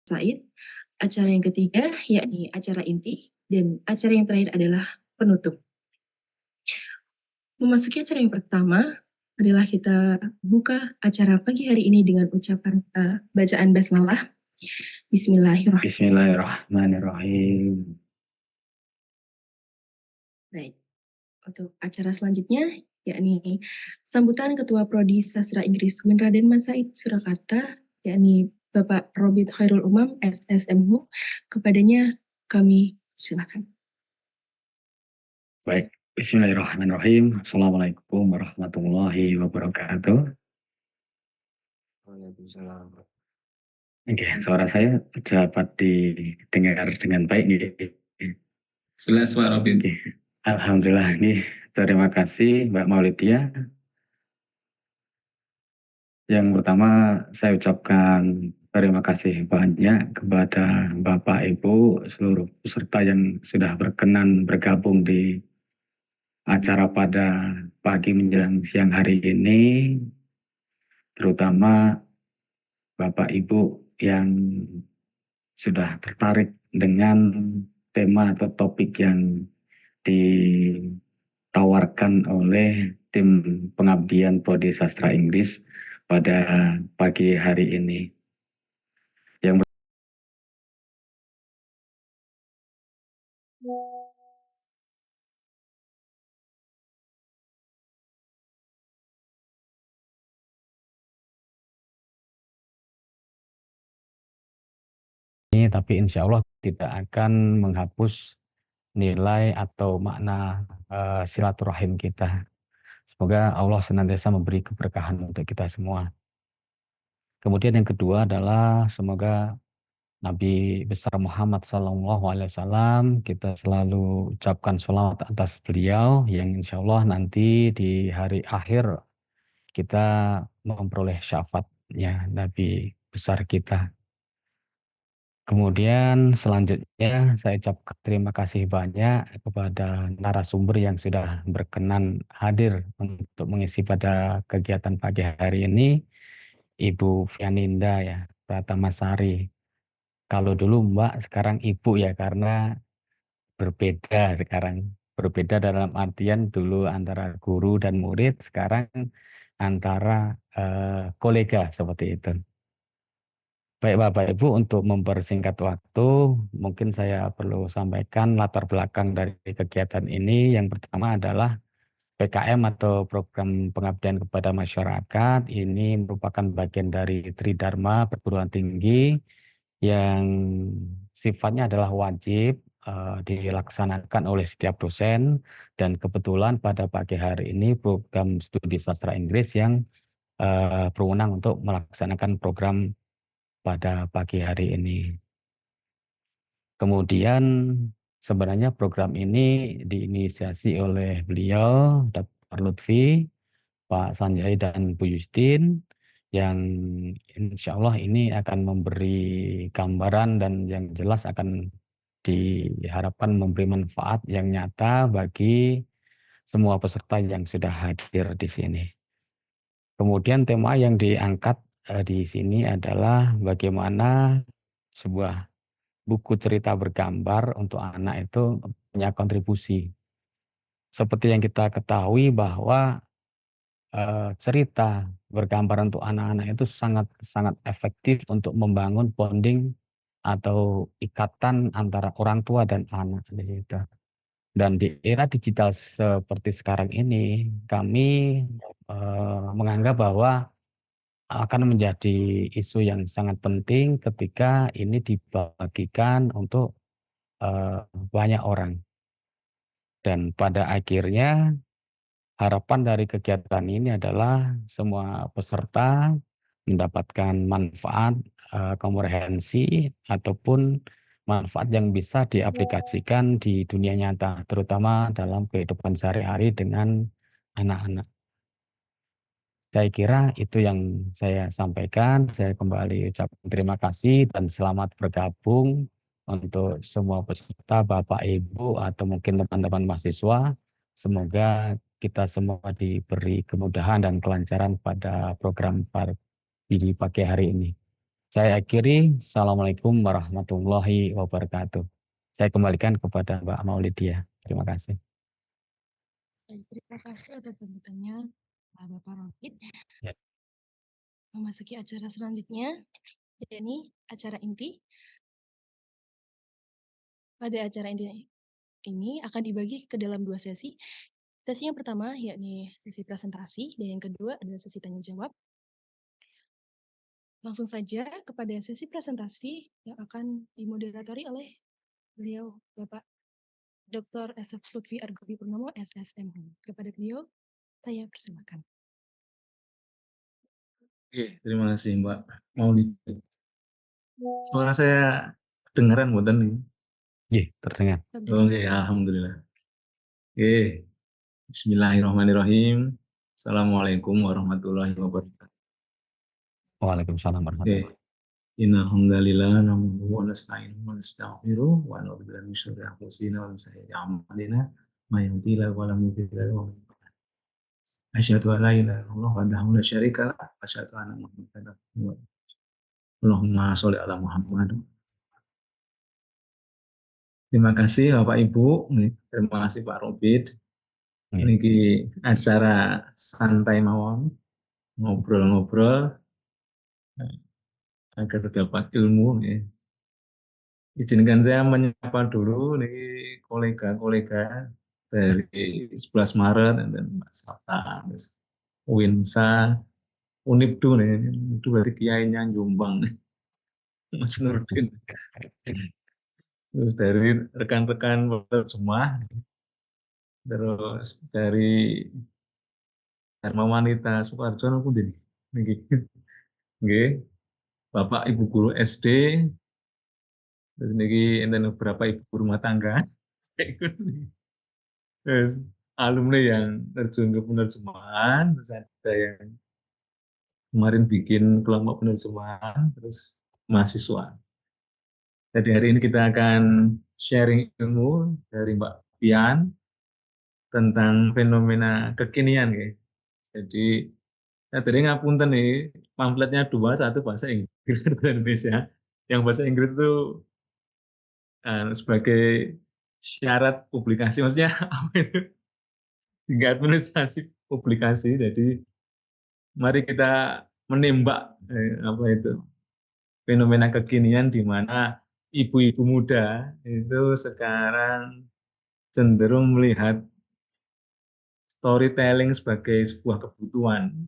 Said, acara yang ketiga yakni acara inti, dan acara yang terakhir adalah penutup. Memasuki acara yang pertama adalah kita buka acara pagi hari ini dengan ucapan bacaan basmalah. Bismillahirrahmanirrahim. Bismillahirrahmanirrahim. Baik, untuk acara selanjutnya yakni sambutan Ketua Prodi Sastra Inggris UIN Raden Mas Said Surakarta, yakni Bapak Robert Khairul Umam SSMU. Kepadanya kami silakan. Baik, Bismillahirrahmanirrahim. Assalamualaikum warahmatullahi wabarakatuh. Waalaikumsalam. Oke, suara saya dapat didengar dengan baik nih. Jelas Pak Robin. Oke. Alhamdulillah nih. Terima kasih Mbak Maulidia. Yang pertama saya ucapkan terima kasih banyak kepada Bapak Ibu seluruh peserta yang sudah berkenan bergabung di acara pada pagi menjelang siang hari ini, terutama Bapak Ibu yang sudah tertarik dengan tema atau topik yang ditawarkan oleh tim pengabdian Prodi Sastra Inggris pada pagi hari ini. Yang tapi insya Allah tidak akan menghapus nilai atau makna silaturahim kita. Semoga Allah senantiasa memberi keberkahan untuk kita semua. Kemudian yang kedua adalah semoga Nabi besar Muhammad SAW kita selalu ucapkan sholawat atas beliau yang insya Allah nanti di hari akhir kita memperoleh syafaatnya Nabi besar kita. Kemudian selanjutnya saya ucapkan terima kasih banyak kepada narasumber yang sudah berkenan hadir untuk mengisi pada kegiatan pagi hari ini, Ibu Fianinda ya, Pratamasari. Kalau dulu Mbak, sekarang Ibu ya, karena berbeda sekarang. Berbeda dalam artian dulu antara guru dan murid, sekarang antara kolega seperti itu. Baik Bapak Ibu, untuk mempersingkat waktu, mungkin saya perlu sampaikan latar belakang dari kegiatan ini. Yang pertama adalah PKM atau program pengabdian kepada masyarakat. Ini merupakan bagian dari Tridharma perguruan tinggi yang sifatnya adalah wajib dilaksanakan oleh setiap dosen. Dan kebetulan pada pagi hari ini program studi sastra Inggris yang berwenang untuk melaksanakan program pada pagi hari ini. Kemudian sebenarnya program ini diinisiasi oleh beliau, Dr. Lutfi, Pak Sanjay dan Bu Justin, yang insya Allah ini akan memberi gambaran dan yang jelas akan diharapkan memberi manfaat yang nyata bagi semua peserta yang sudah hadir di sini. Kemudian tema yang diangkat di sini adalah bagaimana sebuah buku cerita bergambar untuk anak itu punya kontribusi. Seperti yang kita ketahui bahwa cerita bergambar untuk anak-anak itu sangat efektif untuk membangun bonding atau ikatan antara orang tua dan anak di situ. Dan di era digital seperti sekarang ini, kami menganggap bahwa akan menjadi isu yang sangat penting ketika ini dibagikan untuk banyak orang. Dan pada akhirnya harapan dari kegiatan ini adalah semua peserta mendapatkan manfaat komprehensi ataupun manfaat yang bisa diaplikasikan di dunia nyata, terutama dalam kehidupan sehari-hari dengan anak-anak. Saya kira itu yang saya sampaikan. Saya kembali ucapkan terima kasih dan selamat bergabung untuk semua peserta, Bapak, Ibu, atau mungkin teman-teman mahasiswa. Semoga kita semua diberi kemudahan dan kelancaran pada program di pagi hari ini. Saya akhiri. Assalamualaikum warahmatullahi wabarakatuh. Saya kembalikan kepada Mbak Maulidia. Terima kasih. Terima kasih atas sambutannya Bapak Robit. Ya. Memasuki acara selanjutnya, yakni acara inti. Pada acara inti ini akan dibagi ke dalam 2 sesi. Sesi yang pertama yakni sesi presentasi dan yang kedua adalah sesi tanya jawab. Langsung saja kepada sesi presentasi yang akan dimoderatori oleh beliau Bapak Dr. SF Lutfi Argobi Purnomo SSM. Kepada beliau saya persilakan. Oke, terima kasih Mbak Maulidi. Suara saya kedengaran buatan nih? Iya, terdengar. Oke, alhamdulillah. Oke, bismillahirrahmanirrahim. Assalamualaikum warahmatullahi wabarakatuh. Waalaikumsalam warahmatullahi wabarakatuh. Innal hamdalillah nahmaduhu wa nasta'inuhu wa nastaghfiruh wa na'udzu billahi min syururi anfusina wa min sayyiati a'malina may yahdihillahu fala mudilla lahu wa man yudlil asyhadu an la ilaha illallah wahdahu la syarika lah wa asyhadu anna muhammadan abduhu wa rasuluh. Allahumma sholli ala Muhammad. Terima kasih Bapak Ibu, terima kasih Pak Robit. Ini acara santai mawon, ngobrol-ngobrol agar dapat ilmu. Izinkan saya menyapa dulu nih kolega-kolega dari 11 Maret dan Pak Sabta, Winsa, Unibdu nih, itu berarti kiainya Jombang, Mas Nurdin. Terus dari rekan-rekan semua, terus dari Dharma Wanita Sukarjo pun ini. Nggih. Bapak Ibu guru SD, terus niki enten beberapa ibu rumah tangga. Terus alumni yang terjun ke penerjemahan, terus ada yang kemarin bikin kelompok penerjemahan, terus mahasiswa. Jadi hari ini kita akan sharing ilmu dari Mbak Pian tentang fenomena kekinian. Jadi saya tadi ngapunten nih, pamfletnya 2, 1 bahasa Inggris dan Indonesia. Yang bahasa Inggris itu sebagai syarat publikasi, maksudnya apa itu? Tingkat administrasi publikasi. Jadi mari kita menembak apa itu fenomena kekinian di mana ibu-ibu muda itu sekarang cenderung melihat storytelling sebagai sebuah kebutuhan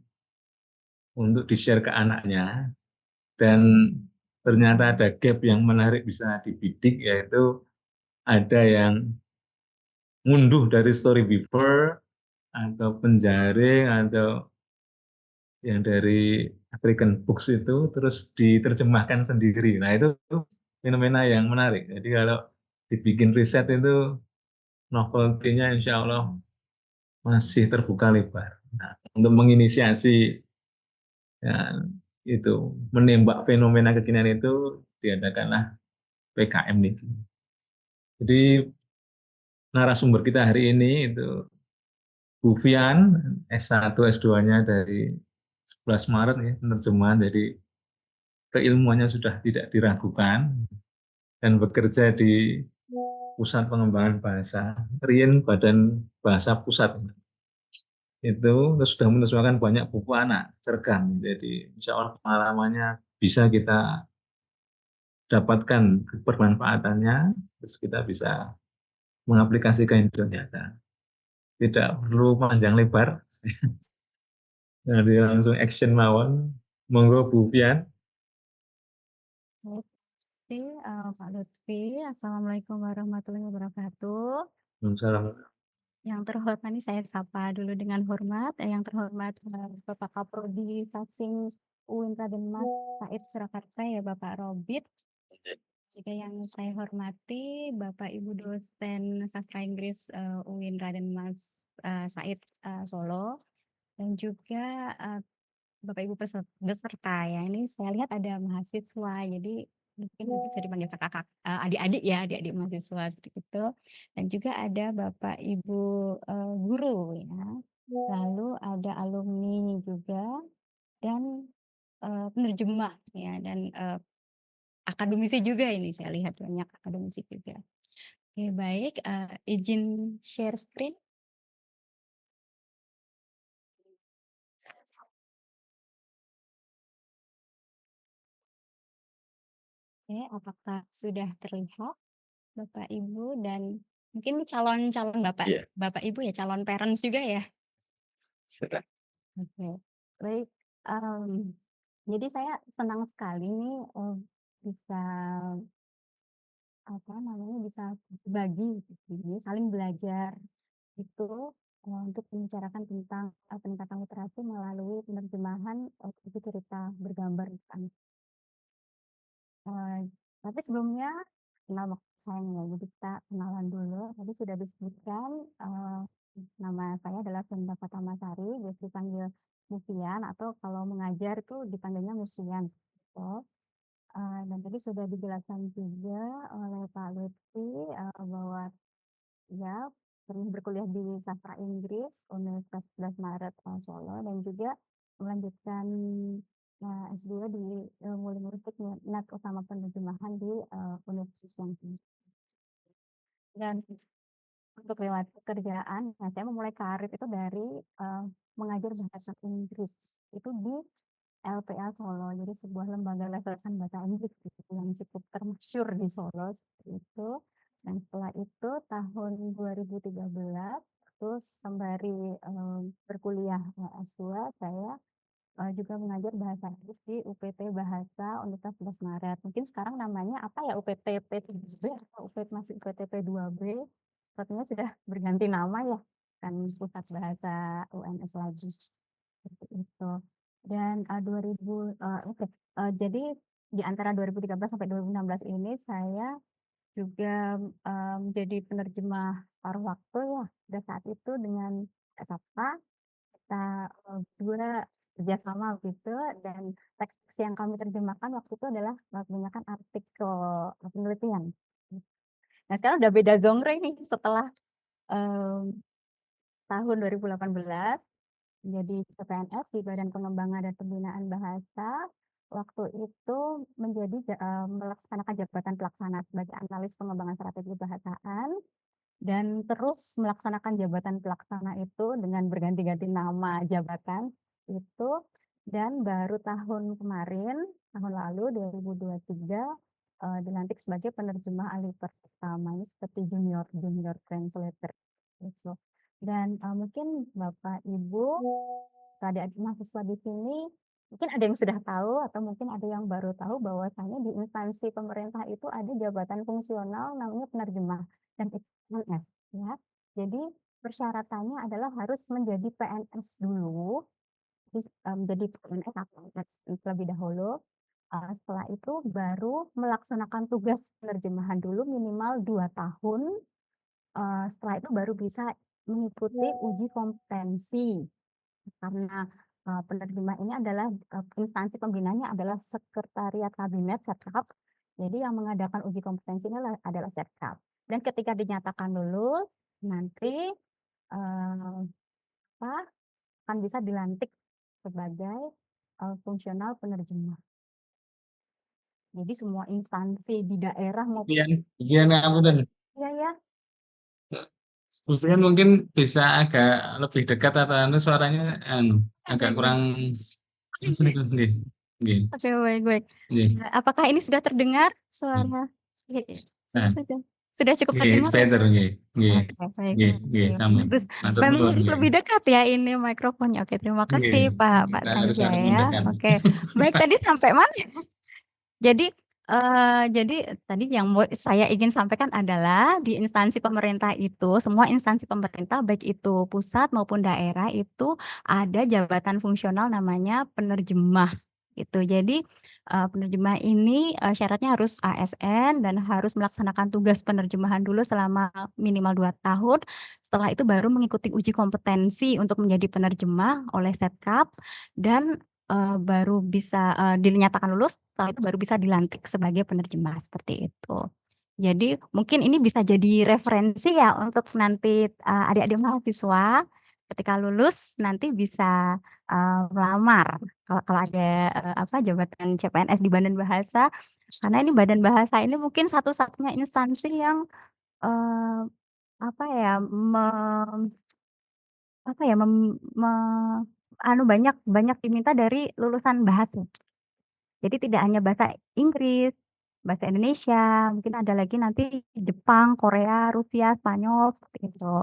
untuk di-share ke anaknya, dan ternyata ada gap yang menarik bisa dibidik, yaitu ada yang ngunduh dari Storyweaver atau penjaring atau yang dari African Books itu terus diterjemahkan sendiri. Nah, itu fenomena yang menarik. Jadi kalau dibikin riset itu novelty-nya insya Allah masih terbuka lebar. Nah, untuk menginisiasi ya, itu menembak fenomena kekinian itu diadakanlah PKM nih. Jadi narasumber kita hari ini itu Bu Fian, S1, S2-nya dari 11 Maret ya, penerjemahan, jadi keilmuannya sudah tidak diragukan dan bekerja di Pusat Pengembangan Bahasa, RIN Badan Bahasa Pusat. Itu sudah menerjemahkan banyak buku anak cergam, jadi insya Allah pengalamannya bisa kita dapatkan bermanfaatannya, terus kita bisa mengaplikasikan hidup nyata. Tidak perlu panjang lebar, jadi langsung action mawon. Monggo Bu Fian. Oke, Pak Lutfi, Assalamualaikum warahmatullahi wabarakatuh. Salam. Yang terhormat ini saya sapa dulu dengan hormat. Yang terhormat Bapak Kaprodi Sasing UIN Raden Mas Said Surakarta, ya Bapak Robit. Juga yang saya hormati Bapak Ibu dosen sastra Inggris UIN Raden Mas Said Solo, dan juga Bapak Ibu peserta ya. Ini saya lihat ada mahasiswa, jadi mungkin bisa dipanggil kakak adik-adik ya, adik-adik mahasiswa seperti itu. Dan juga ada Bapak Ibu guru ya. Lalu ada alumni juga, dan penerjemah ya dan akademisi juga ini saya lihat banyak akademisi juga. Oke baik, izin share screen. Oke, apakah sudah terlihat Bapak Ibu dan mungkin calon-calon Iya. Bapak Ibu ya, calon parents juga ya? Sudah. Oke, baik. Jadi saya senang sekali nih bisa bisa berbagi di sini, saling belajar itu untuk membicarakan tentang peningkatan literasi melalui penerjemahan buku cerita bergambar kan. Tapi sebelumnya nama saya nih ya, jadi kita kenalan dulu. Tadi sudah disebutkan nama saya adalah Senda Fatamasari, biasa dipanggil Mufian atau kalau mengajar itu dipanggilnya Musfian. Gitu. Dan tadi sudah dijelaskan juga oleh Pak Lutfi bahwa ya pernah berkuliah di sastra Inggris Universitas 11 Maret Solo dan juga melanjutkan S2 di ilmu linguistik minat utama penerjemahan di Universitas yang tinggi. Dan untuk lewat pekerjaan, saya memulai karir itu dari mengajar bahasa Inggris itu di LPA Solo, jadi sebuah lembaga lesehan bahasa Inggris gitu, yang cukup termasyur di Solo seperti itu. Dan setelah itu tahun 2013, terus sembari berkuliah S2, saya juga mengajar bahasa Inggris di UPT Bahasa Universitas 11 Maret. Mungkin sekarang namanya apa ya, UPT P3B atau masih UPT P2B? Sepertinya sudah berganti nama ya, kan Pusat Bahasa UNS lagi. Seperti itu. Dan jadi di antara 2013 sampai 2016 ini saya juga menjadi penerjemah paruh waktu ya. Pada saat itu dengan SAPA kita berdua kerjasama gitu dan teks yang kami terjemahkan waktu itu adalah kebanyakan artikel penelitian. Nah sekarang udah beda genre nih setelah tahun 2018 menjadi PNS di Badan Pengembangan dan Pembinaan Bahasa. Waktu itu menjadi melaksanakan jabatan pelaksana sebagai analis pengembangan strategi bahasaan dan terus melaksanakan jabatan pelaksana itu dengan berganti-ganti nama jabatan itu dan baru tahun lalu 2023 dilantik sebagai penerjemah ahli pertama seperti junior translator gitu. Dan mungkin Bapak Ibu adik-adik mahasiswa di sini mungkin ada yang sudah tahu atau mungkin ada yang baru tahu bahwasanya di instansi pemerintah itu ada jabatan fungsional namanya penerjemah dan itu PNS ya. Jadi persyaratannya adalah harus menjadi PNS dulu, menjadi PNS atau terlebih dahulu. Setelah itu baru melaksanakan tugas penerjemahan dulu minimal 2 tahun. Setelah itu baru bisa mengikuti uji kompetensi karena penerjemah ini adalah instansi pembinanya adalah Sekretariat Kabinet Setkap. Jadi yang mengadakan uji kompetensi ini adalah Setkap. Dan ketika dinyatakan lulus, nanti akan bisa dilantik sebagai fungsional penerjemah. Jadi semua instansi di daerah maupun Iya, ngapunten. ya. Mungkin bisa agak lebih dekat atau suaranya agak kurang. Nggih. Oke, baik. Nggih. Apakah ini sudah terdengar suara? Nah. Sudah cukup It's terdengar? better, nggih. Oke, Sama. terus Matur memang nuwun, harus nggih. lebih dekat ya ini mikrofonnya. Oke, terima kasih Pak Kita harus saling Sanjaya. mendekat. Oke, baik tadi sampai mana? Jadi tadi yang saya ingin sampaikan adalah di instansi pemerintah itu, semua instansi pemerintah baik itu pusat maupun daerah itu ada jabatan fungsional namanya penerjemah gitu. Jadi penerjemah ini syaratnya harus ASN dan harus melaksanakan tugas penerjemahan dulu selama minimal 2 tahun. Setelah itu baru mengikuti uji kompetensi untuk menjadi penerjemah oleh Setkap dan baru bisa dinyatakan lulus, setelah itu baru bisa dilantik sebagai penerjemah seperti itu. Jadi mungkin ini bisa jadi referensi ya untuk nanti adik-adik mahasiswa ketika lulus nanti bisa melamar kalau ada jabatan CPNS di Badan Bahasa, karena ini Badan Bahasa ini mungkin satu-satunya instansi yang eh, apa ya mem, apa ya mem, me- anu banyak banyak diminta dari lulusan bahasa. Jadi tidak hanya bahasa Inggris, bahasa Indonesia, mungkin ada lagi nanti Jepang, Korea, Rusia, Spanyol seperti itu.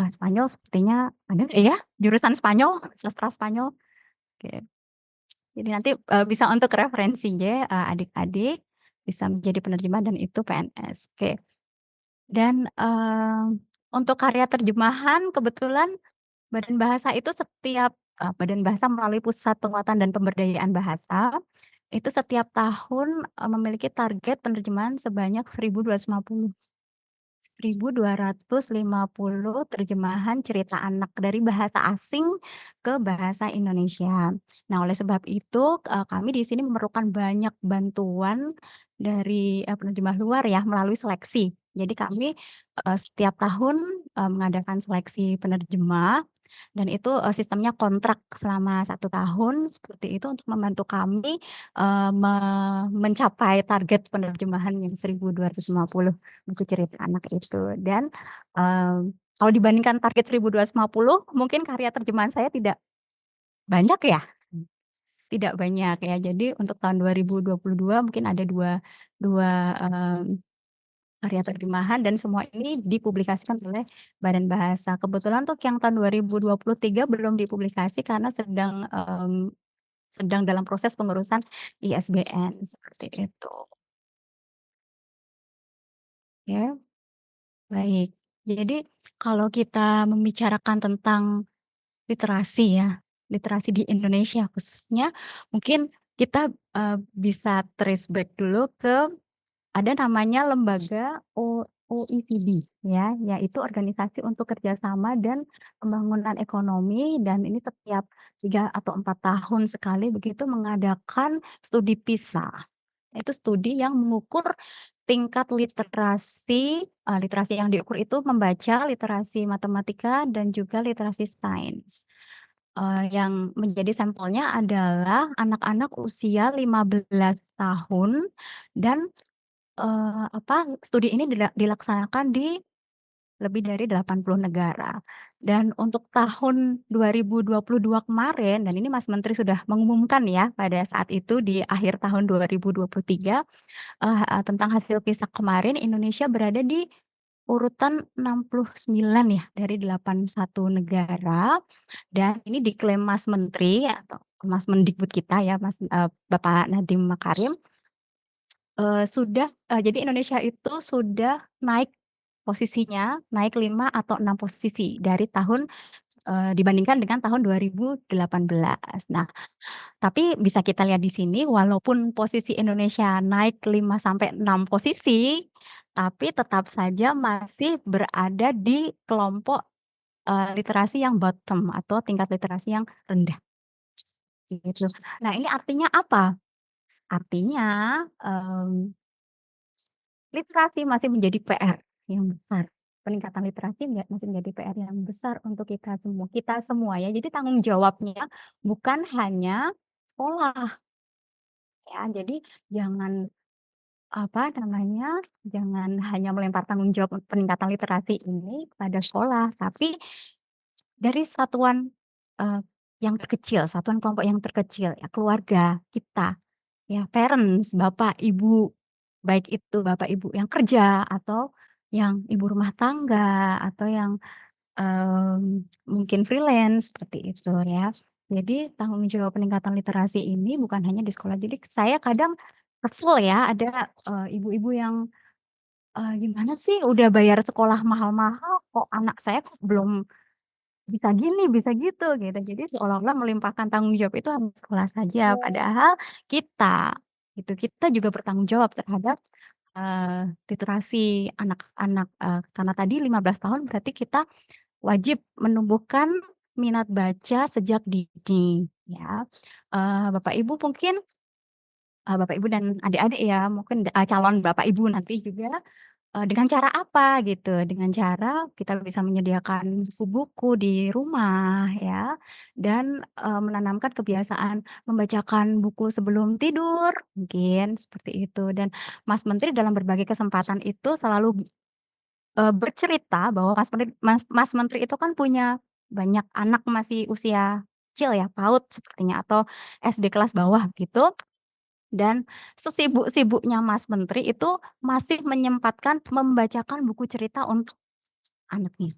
Spanyol sepertinya ada nggak ya jurusan Spanyol, sastra Spanyol. Oke. Jadi nanti bisa untuk referensinya adik-adik bisa menjadi penerjemah dan itu PNS. Oke. Dan untuk karya terjemahan kebetulan Badan Bahasa itu setiap Badan Bahasa melalui Pusat Penguatan dan Pemberdayaan Bahasa itu setiap tahun memiliki target penerjemahan sebanyak 1.250 terjemahan cerita anak dari bahasa asing ke bahasa Indonesia. Nah, oleh sebab itu kami di sini memerlukan banyak bantuan dari penerjemah luar ya melalui seleksi. Jadi kami setiap tahun mengadakan seleksi penerjemah dan itu sistemnya kontrak selama 1 tahun seperti itu untuk membantu kami mencapai target penerjemahan yang 1.250 buku cerita anak itu. Dan kalau dibandingkan target 1.250 mungkin karya terjemahan saya tidak banyak ya. Tidak banyak ya. Jadi untuk tahun 2022 mungkin ada dua karya terjemahan dan semua ini dipublikasikan oleh Badan Bahasa. Kebetulan untuk yang tahun 2023 belum dipublikasi karena sedang dalam proses pengurusan ISBN seperti itu. Ya, baik. Jadi kalau kita membicarakan tentang literasi ya, literasi di Indonesia khususnya, mungkin kita bisa trace back dulu ke ada namanya lembaga OECD ya, yaitu Organisasi untuk Kerjasama dan Pembangunan Ekonomi dan ini setiap 3 atau 4 tahun sekali begitu mengadakan studi PISA. Itu studi yang mengukur tingkat literasi, literasi yang diukur itu membaca, literasi matematika dan juga literasi sains. Yang menjadi sampelnya adalah anak-anak usia 15 tahun dan studi ini dilaksanakan di lebih dari 80 negara. Dan untuk tahun 2022 kemarin, dan ini Mas Menteri sudah mengumumkan ya pada saat itu di akhir tahun 2023 tentang hasil PISA kemarin Indonesia berada di urutan 69 ya dari 81 negara dan ini diklaim Mas Menteri atau Mas Mendikbud kita ya Bapak Nadiem Makarim jadi Indonesia itu sudah naik posisinya, naik 5 atau 6 posisi dari tahun dibandingkan dengan tahun 2018. Nah, tapi bisa kita lihat di sini walaupun posisi Indonesia naik 5 sampai 6 posisi, tapi tetap saja masih berada di kelompok literasi yang bottom atau tingkat literasi yang rendah. Gitu. Nah, ini artinya apa? Artinya literasi masih menjadi PR yang besar. Peningkatan literasi masih menjadi PR yang besar untuk kita semua ya. Jadi tanggung jawabnya bukan hanya sekolah ya. Jadi jangan jangan hanya melempar tanggung jawab peningkatan literasi ini pada sekolah, tapi dari satuan yang terkecil, satuan kelompok yang terkecil ya, keluarga kita. Ya, parents, bapak, ibu, baik itu bapak ibu yang kerja atau yang ibu rumah tangga atau yang mungkin freelance seperti itu ya. Jadi tanggung jawab peningkatan literasi ini bukan hanya di sekolah. Jadi saya kadang kesel ya ada ibu-ibu yang gimana sih udah bayar sekolah mahal-mahal kok anak saya kok belum bisa gini, bisa gitu, gitu. Jadi seolah-olah melimpahkan tanggung jawab itu hanya sekolah saja, padahal kita juga bertanggung jawab terhadap, literasi anak-anak, karena tadi 15 tahun berarti kita wajib menumbuhkan minat baca sejak dini, ya. Bapak Ibu mungkin, Bapak Ibu dan adik-adik ya, mungkin calon Bapak Ibu nanti juga dengan cara apa gitu, dengan cara kita bisa menyediakan buku-buku di rumah ya, dan, menanamkan kebiasaan membacakan buku sebelum tidur, mungkin seperti itu. Dan Mas Menteri dalam berbagai kesempatan itu selalu, bercerita bahwa Mas Menteri itu kan punya banyak anak masih usia kecil ya, PAUD sepertinya atau SD kelas bawah gitu. Dan sesibuk-sibuknya Mas Menteri itu masih menyempatkan membacakan buku cerita untuk anaknya,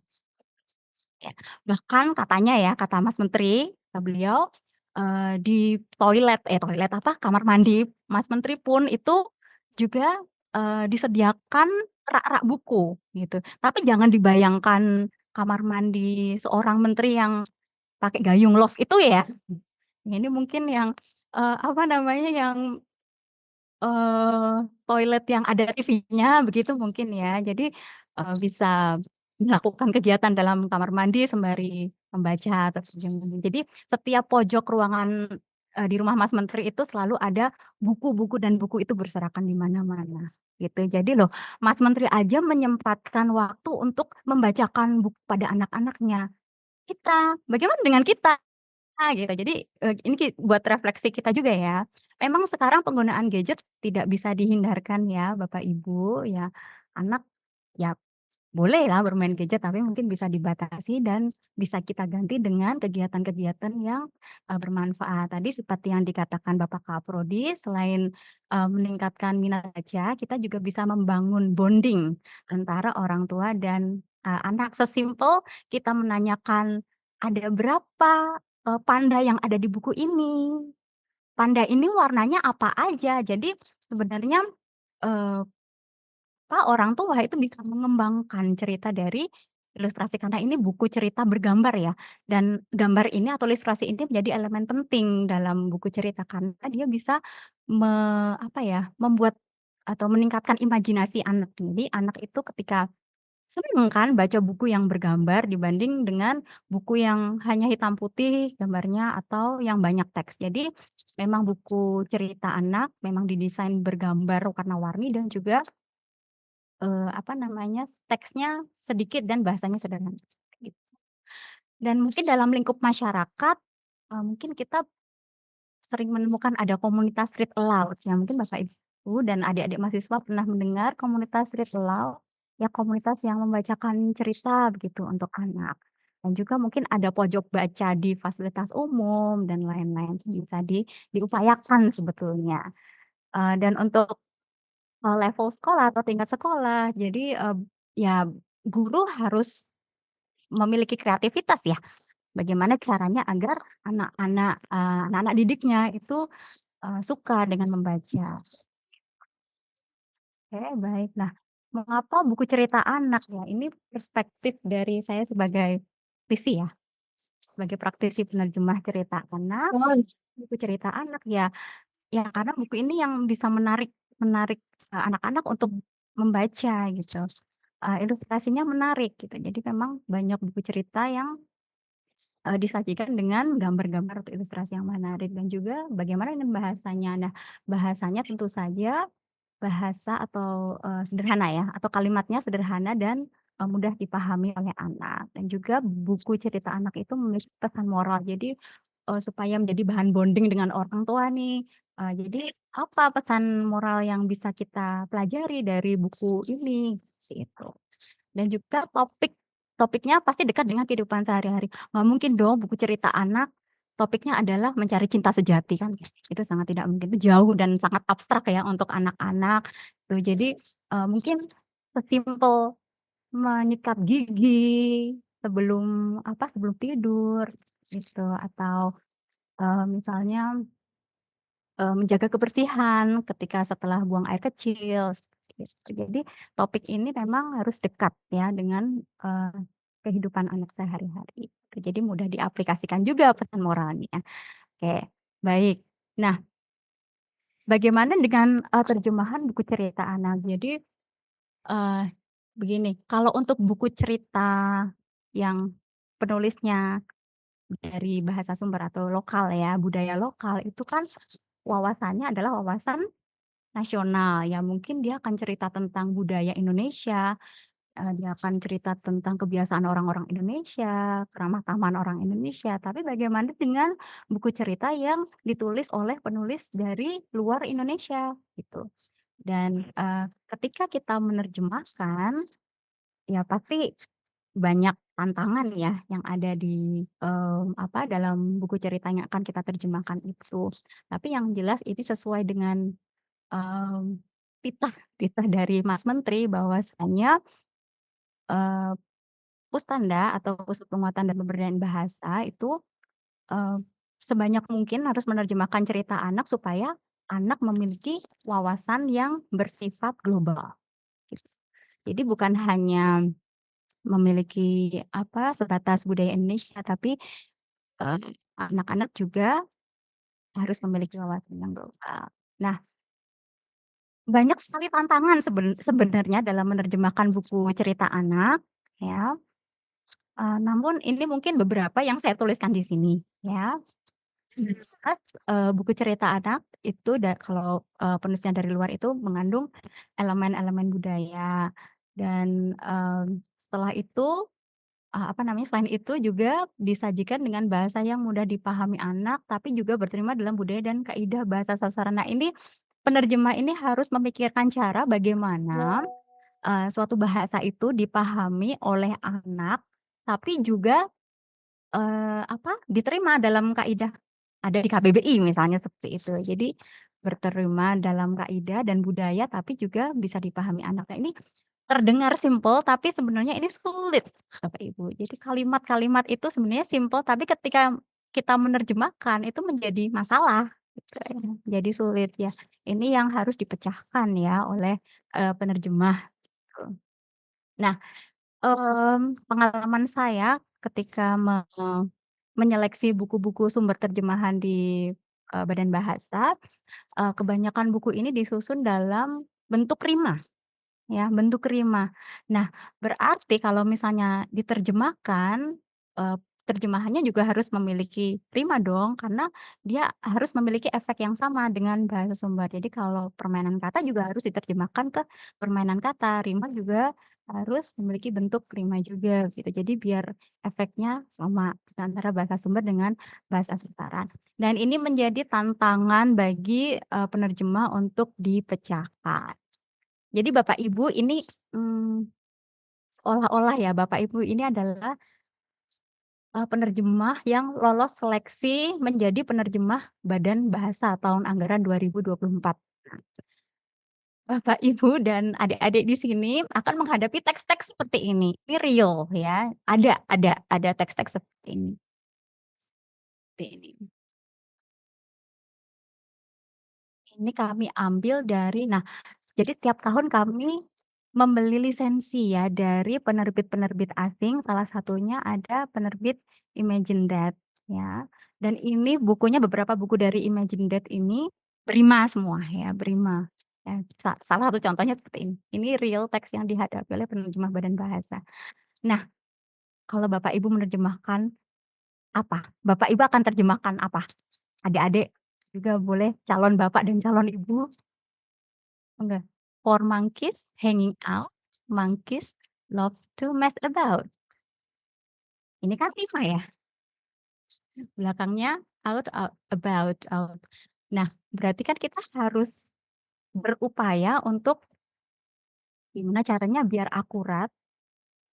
ya. Bahkan katanya ya, kata Mas Menteri, kata beliau, di toilet apa, kamar mandi Mas Menteri pun itu juga, disediakan rak-rak buku gitu. Tapi jangan dibayangkan kamar mandi seorang menteri yang pakai gayung love itu ya. Ini mungkin yang, apa namanya, yang toilet yang ada TV-nya begitu mungkin ya. Jadi, bisa melakukan kegiatan dalam kamar mandi sembari membaca atau jadi setiap pojok ruangan, di rumah Mas Menteri itu selalu ada buku-buku dan buku itu berserakan di mana-mana, gitu. Jadi loh, Mas Menteri aja menyempatkan waktu untuk membacakan buku pada anak-anaknya. Bagaimana dengan kita? Gitu. Jadi, ini buat refleksi kita juga ya. Memang sekarang penggunaan gadget tidak bisa dihindarkan ya Bapak Ibu, ya. Anak ya bolehlah bermain gadget, tapi mungkin bisa dibatasi dan bisa kita ganti dengan kegiatan-kegiatan yang, bermanfaat. Tadi seperti yang dikatakan Bapak Kaprodi, selain, meningkatkan minat baca, kita juga bisa membangun bonding antara orang tua dan, anak. Sesimpel kita menanyakan, "Ada berapa, panda yang ada di buku ini? Panda ini warnanya apa aja?" Jadi sebenarnya, eee orang tua itu bisa mengembangkan cerita dari ilustrasi karena ini buku cerita bergambar ya, dan gambar ini atau ilustrasi ini menjadi elemen penting dalam buku cerita karena dia bisa apa ya, membuat atau meningkatkan imajinasi anak. Jadi anak itu ketika seneng kan baca buku yang bergambar dibanding dengan buku yang hanya hitam putih gambarnya atau yang banyak teks. Jadi memang buku cerita anak memang didesain bergambar warna-warni dan juga apa namanya, teksnya sedikit dan bahasanya sederhana, seperti itu. Dan mungkin dalam lingkup masyarakat, mungkin kita sering menemukan ada komunitas read aloud ya, mungkin Bapak Ibu dan adik-adik mahasiswa pernah mendengar komunitas read aloud, ya komunitas yang membacakan cerita begitu untuk anak. Dan juga mungkin ada pojok baca di fasilitas umum dan lain-lain, bisa diupayakan sebetulnya. Dan untuk level sekolah atau tingkat sekolah. Jadi, ya guru harus memiliki kreativitas ya, bagaimana caranya agar anak-anak didiknya itu, suka dengan membaca. Oke, baik. Nah, mengapa buku cerita anak ya, ini perspektif dari saya sebagai praktisi ya, sebagai praktisi penerjemah cerita anak, buku cerita anak ya. Ya karena buku ini yang bisa menarik menarik, anak-anak untuk membaca gitu, ilustrasinya menarik gitu. Jadi memang banyak buku cerita yang, disajikan dengan gambar-gambar atau ilustrasi yang menarik dan juga bagaimana dengan bahasanya. Nah, bahasanya tentu saja bahasa atau, sederhana ya, atau kalimatnya sederhana dan, mudah dipahami oleh anak. Dan juga buku cerita anak itu memiliki pesan moral. Jadi, supaya menjadi bahan bonding dengan orang tua nih, jadi apa pesan moral yang bisa kita pelajari dari buku ini, seperti itu. Dan juga topiknya pasti dekat dengan kehidupan sehari-hari. Nggak mungkin dong buku cerita anak, topiknya adalah mencari cinta sejati kan, itu sangat tidak mungkin, itu jauh dan sangat abstrak ya untuk anak-anak, tuh. Jadi, mungkin sesimpel menyikat gigi sebelum tidur gitu, atau, misalnya, menjaga kebersihan ketika setelah buang air kecil, seperti itu. Jadi topik ini memang harus dekat ya dengan, kehidupan anak sehari-hari. Jadi mudah diaplikasikan juga pesan moralnya. Oke, baik. Nah, bagaimana dengan, terjemahan buku cerita anak? Jadi, eee, begini, kalau untuk buku cerita yang penulisnya dari bahasa sumber atau lokal ya, budaya lokal, itu kan wawasannya adalah wawasan nasional, ya mungkin dia akan cerita tentang budaya Indonesia, dia akan cerita tentang kebiasaan orang-orang Indonesia, keramah tamahan orang Indonesia. Tapi bagaimana dengan buku cerita yang ditulis oleh penulis dari luar Indonesia gitu. Dan ketika kita menerjemahkan, ya pasti banyak tantangan ya yang ada di dalam buku cerita yang akan kita terjemahkan itu. Tapi yang jelas ini sesuai dengan titah dari Mas Menteri bahwasanya Pustanda atau Pusat Penguatan dan Pemberdayaan Bahasa itu sebanyak mungkin harus menerjemahkan cerita anak supaya anak memiliki wawasan yang bersifat global. Gitu. Jadi bukan hanya memiliki sebatas budaya Indonesia, tapi anak-anak juga harus memiliki wawasan yang global. Nah, banyak sekali tantangan sebenarnya dalam menerjemahkan buku cerita anak, ya. Namun ini mungkin beberapa yang saya tuliskan di sini, ya. Buku cerita anak itu kalau penulisnya dari luar itu mengandung elemen-elemen budaya dan setelah itu selain itu juga disajikan dengan bahasa yang mudah dipahami anak, tapi juga berterima dalam budaya dan kaidah bahasa sasaran. Nah, ini penerjemah ini harus memikirkan cara bagaimana suatu bahasa itu dipahami oleh anak, tapi juga diterima dalam kaidah ada di KBBI misalnya seperti itu. Jadi berterima dalam kaidah dan budaya, tapi juga bisa dipahami anak. Nah, ini terdengar simpel, tapi sebenarnya ini sulit, Bapak Ibu. Jadi kalimat-kalimat itu sebenarnya simpel, tapi ketika kita menerjemahkan itu menjadi masalah, gitu ya. Jadi sulit ya. Ini yang harus dipecahkan ya oleh penerjemah. Gitu. Nah, pengalaman saya ketika menyeleksi buku-buku sumber terjemahan di Badan Bahasa, kebanyakan buku ini disusun dalam bentuk rima. Ya, bentuk rima. Nah, berarti kalau misalnya diterjemahkan, terjemahannya juga harus memiliki rima dong, karena dia harus memiliki efek yang sama dengan bahasa sumber. Jadi kalau permainan kata juga harus diterjemahkan ke permainan kata, rima juga harus memiliki bentuk rima juga gitu. Jadi biar efeknya sama antara bahasa sumber dengan bahasa sekitar. Dan ini menjadi tantangan bagi penerjemah untuk dipecahkan. Jadi Bapak Ibu ini, seolah-olah ya Bapak Ibu ini adalah penerjemah yang lolos seleksi menjadi penerjemah Badan Bahasa tahun anggaran 2024. Bapak, Ibu, dan adik-adik di sini akan menghadapi teks-teks seperti ini. Ini real ya, ada teks-teks seperti ini. Seperti ini. Ini kami ambil dari jadi setiap tahun kami membeli lisensi ya dari penerbit-penerbit asing, salah satunya ada penerbit Imagine That ya. Dan ini bukunya beberapa buku dari Imagine That ini berima semua ya, berima. Ya, salah satu contohnya seperti ini. Ini real teks yang dihadapi oleh penerjemah Badan Bahasa. Nah, kalau Bapak Ibu menerjemahkan apa? Bapak Ibu akan terjemahkan apa? Adik-adik juga boleh calon Bapak dan calon Ibu. Enggak. For monkeys hanging out, monkeys love to mess about. Ini kan rima ya. Belakangnya out, about, out. Nah, berarti kan kita harus berupaya untuk gimana caranya biar akurat,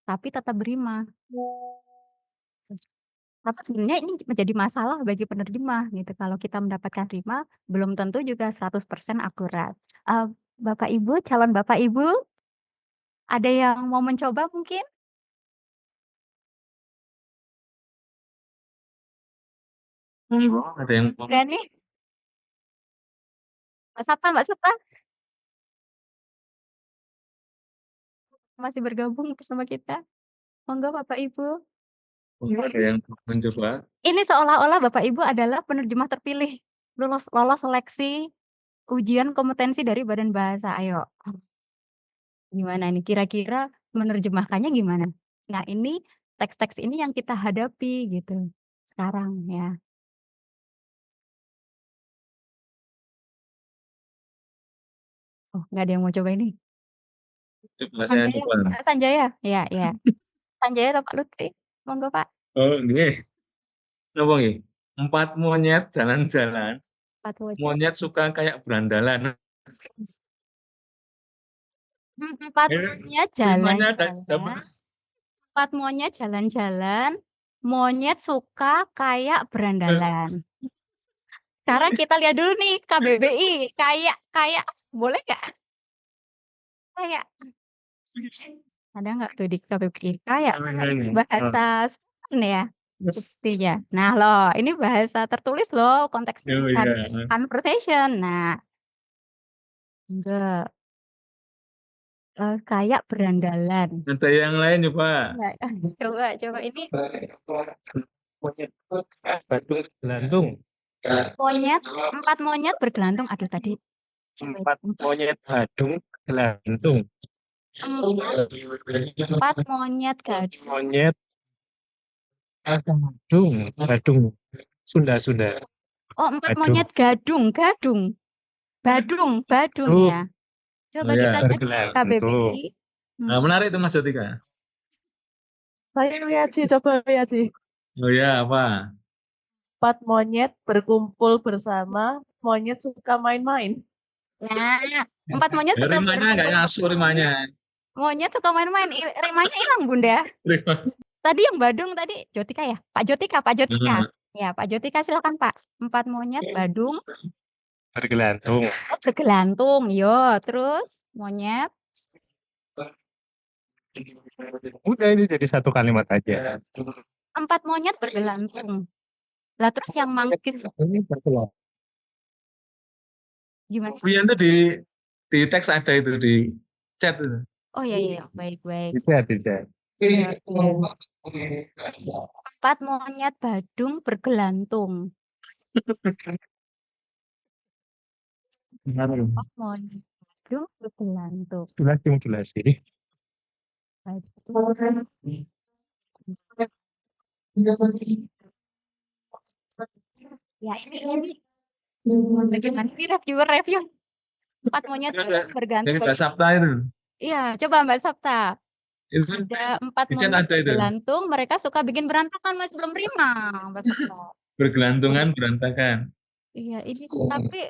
tapi tetap berima. Tapi sebenarnya ini menjadi masalah bagi penerjemah gitu. Kalau kita mendapatkan rima, belum tentu juga 100% akurat. Bapak Ibu, calon Bapak Ibu, ada yang mau mencoba mungkin? Ada yang Berani? Mbak Sapta masih bergabung bersama kita. Monggo Bapak Ibu. ada yang mencoba? Ini seolah-olah Bapak Ibu adalah penerjemah terpilih, lolos seleksi ujian kompetensi dari Badan Bahasa. Ayo. Gimana nih kira-kira menerjemahkannya gimana? Nah, ini teks-teks ini yang kita hadapi gitu sekarang ya. Oh, nggak ada yang mau coba ini? Coba saya Sanjaya, coba. Pak Sanjaya? Ya, ya. Sanjaya atau Pak Lutfi? Monggo, Pak. Oh, nggih. Napa nggih? 4 monyet jalan-jalan, Pak Wojak. monyet suka kayak berandalan. 4 monyet Rimanya dapat. jalan-jalan. 4 monyet jalan-jalan. Monyet suka kayak berandalan. Sekarang kita lihat dulu nih KBBI. Kayak boleh nggak? Kayak ada nggak tuh di KBBI? Kayak bahasa Spanyol ya buktinya. Nah loh, ini bahasa tertulis loh, konteksnya Oh bukan iya. conversation. Nah, enggak. Kayak berandalan. Ada yang lain coba. Nggak, coba ini Monyet batu gelantung. monyet, 4 monyet bergelantung. Aduh tadi 4 monyet badung gelantung. 4 monyet gadung. Monyet badung. Sunda. Oh, 4 Gadung. monyet gadung. Badung Oh. ya. Coba Oh ya, kita cek bergelantung. KBBI. Nah, menarik itu Mas Jotika. Saya lihat sih, coba lihat sih. Oh ya, apa? 4 monyet berkumpul bersama, monyet suka main-main. Nah, 4 monyet suka Rimanya nggak berkumpul. nyasur rimanya. Monyet suka main-main. Rimanya hilang, Bunda. Tadi yang badung tadi Jotika ya? Pak Jotika. Ya, Pak Jotika silakan, Pak. 4 monyet badung Bergelantung. bergelantung. Yo, terus monyet Udah ini jadi satu kalimat aja. 4 monyet bergelantung. Lah terus yang manggis Ini bergelantung. gimana? Vian tuh di teks ada itu di chat itu. Oh iya, baik. Di chat. Oke. 4 monyet badung bergelantung. 4 monyet badung bergelantung. Modulasi. Badung. Ya ini bagaimana sih review 4 monyet bergantung. Dari Mbak Sapta itu. Iya, coba Mbak Sapta. Itu Ada 4 di chat monyet ada itu. bergelantung, mereka suka bikin berantakan, Mas, belum rima, Mbak Sapta. Bergelantungan berantakan. Iya, ini tapi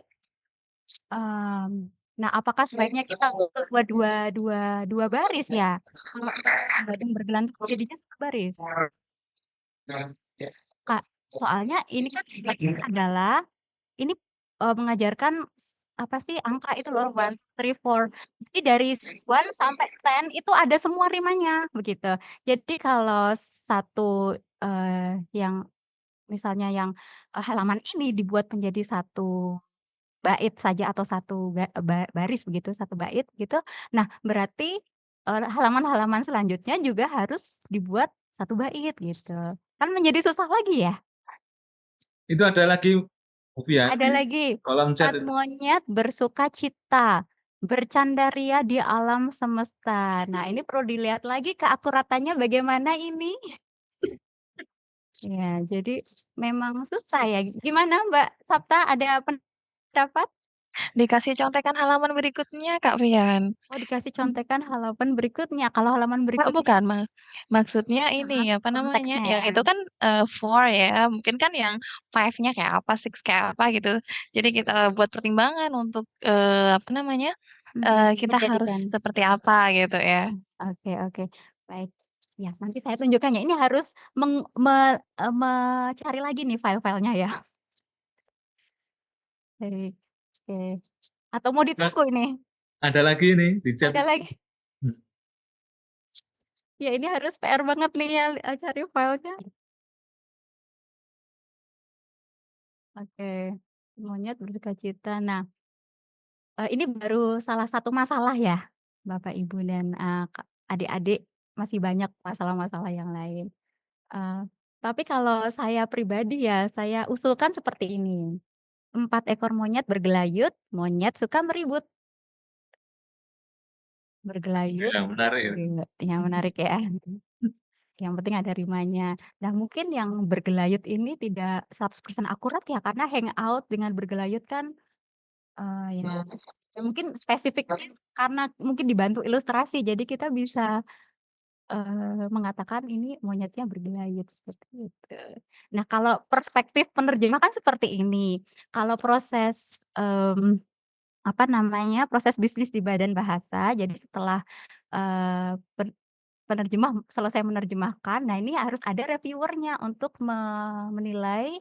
nah apakah sebaiknya kita buat dua baris ya? Kalau badung bergelantung jadinya satu baris. Kak, soalnya ini kan adalah ini mengajarkan apa sih angka itu loh 1, 3, 4. Jadi dari 1 sampai 10 itu ada semua rimanya begitu. Jadi kalau satu yang misalnya yang halaman ini dibuat menjadi satu bait saja atau satu baris begitu, satu bait gitu. Nah, berarti halaman-halaman selanjutnya juga harus dibuat satu bait gitu. Kan menjadi susah lagi ya? Itu ada lagi Vian. Ada lagi, Kolom 4 chat itu. monyet bersukacita, bercandaria di alam semesta. Nah, ini perlu dilihat lagi keakuratannya bagaimana ini. Ya, jadi memang susah ya. Gimana Mbak Sapta, ada pendapat? Dikasih contekan halaman berikutnya, Kak Vian. Oh, dikasih contekan halaman berikutnya. Kalau halaman berikutnya Bukan, maksudnya ini apa namanya? konteksnya Yang ya. itu kan 4 ya. Mungkin kan yang 5-nya kayak apa, 6 kayak apa gitu. Jadi kita buat pertimbangan untuk apa namanya? Kita harus menjadikan. seperti apa gitu ya. Oke. Baik. Ya, nanti saya tunjukkannya. Ini harus mencari lagi nih file-filenya ya. Baik. Oke. Atau mau ditunggu ini? Ada lagi nih di chat. Ada lagi. Ya, ini harus PR banget nih ya cari filenya. Oke. Monyet bersukacita. Nah, ini baru salah satu masalah ya, Bapak Ibu dan adik-adik, masih banyak masalah-masalah yang lain. Tapi kalau saya pribadi ya, saya usulkan seperti ini. 4 ekor monyet bergelayut, monyet suka meribut. Bergelayut. Ya, menarik. Ya, menarik ya. Yang penting ada rimanya. Nah, mungkin yang bergelayut ini tidak 100% akurat ya, karena hangout dengan bergelayut kan ya Ya mungkin spesifiknya karena mungkin dibantu ilustrasi, jadi kita bisa mengatakan ini monyetnya bergelayut seperti itu. Nah, kalau perspektif penerjemah kan seperti ini. Kalau proses apa namanya, proses bisnis di Badan Bahasa, jadi setelah penerjemah selesai menerjemahkan, nah ini harus ada reviewernya untuk menilai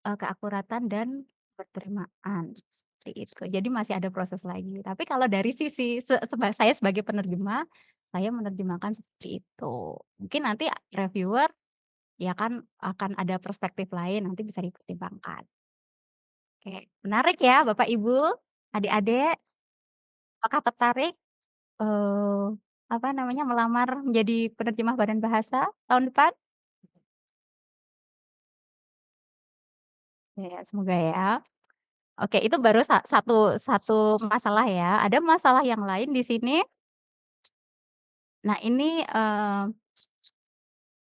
keakuratan dan penerimaan, seperti itu. Jadi masih ada proses lagi. Tapi kalau dari sisi saya sebagai penerjemah, saya menerjemahkan seperti itu. Mungkin nanti reviewer ya kan akan ada perspektif lain, nanti bisa dipertimbangkan. Oke, menarik ya Bapak Ibu, adik-adik, apakah tertarik apa namanya, melamar menjadi penerjemah Badan Bahasa tahun depan? Ya, semoga ya. Oke, itu baru satu masalah ya. Ada masalah yang lain di sini. Nah, ini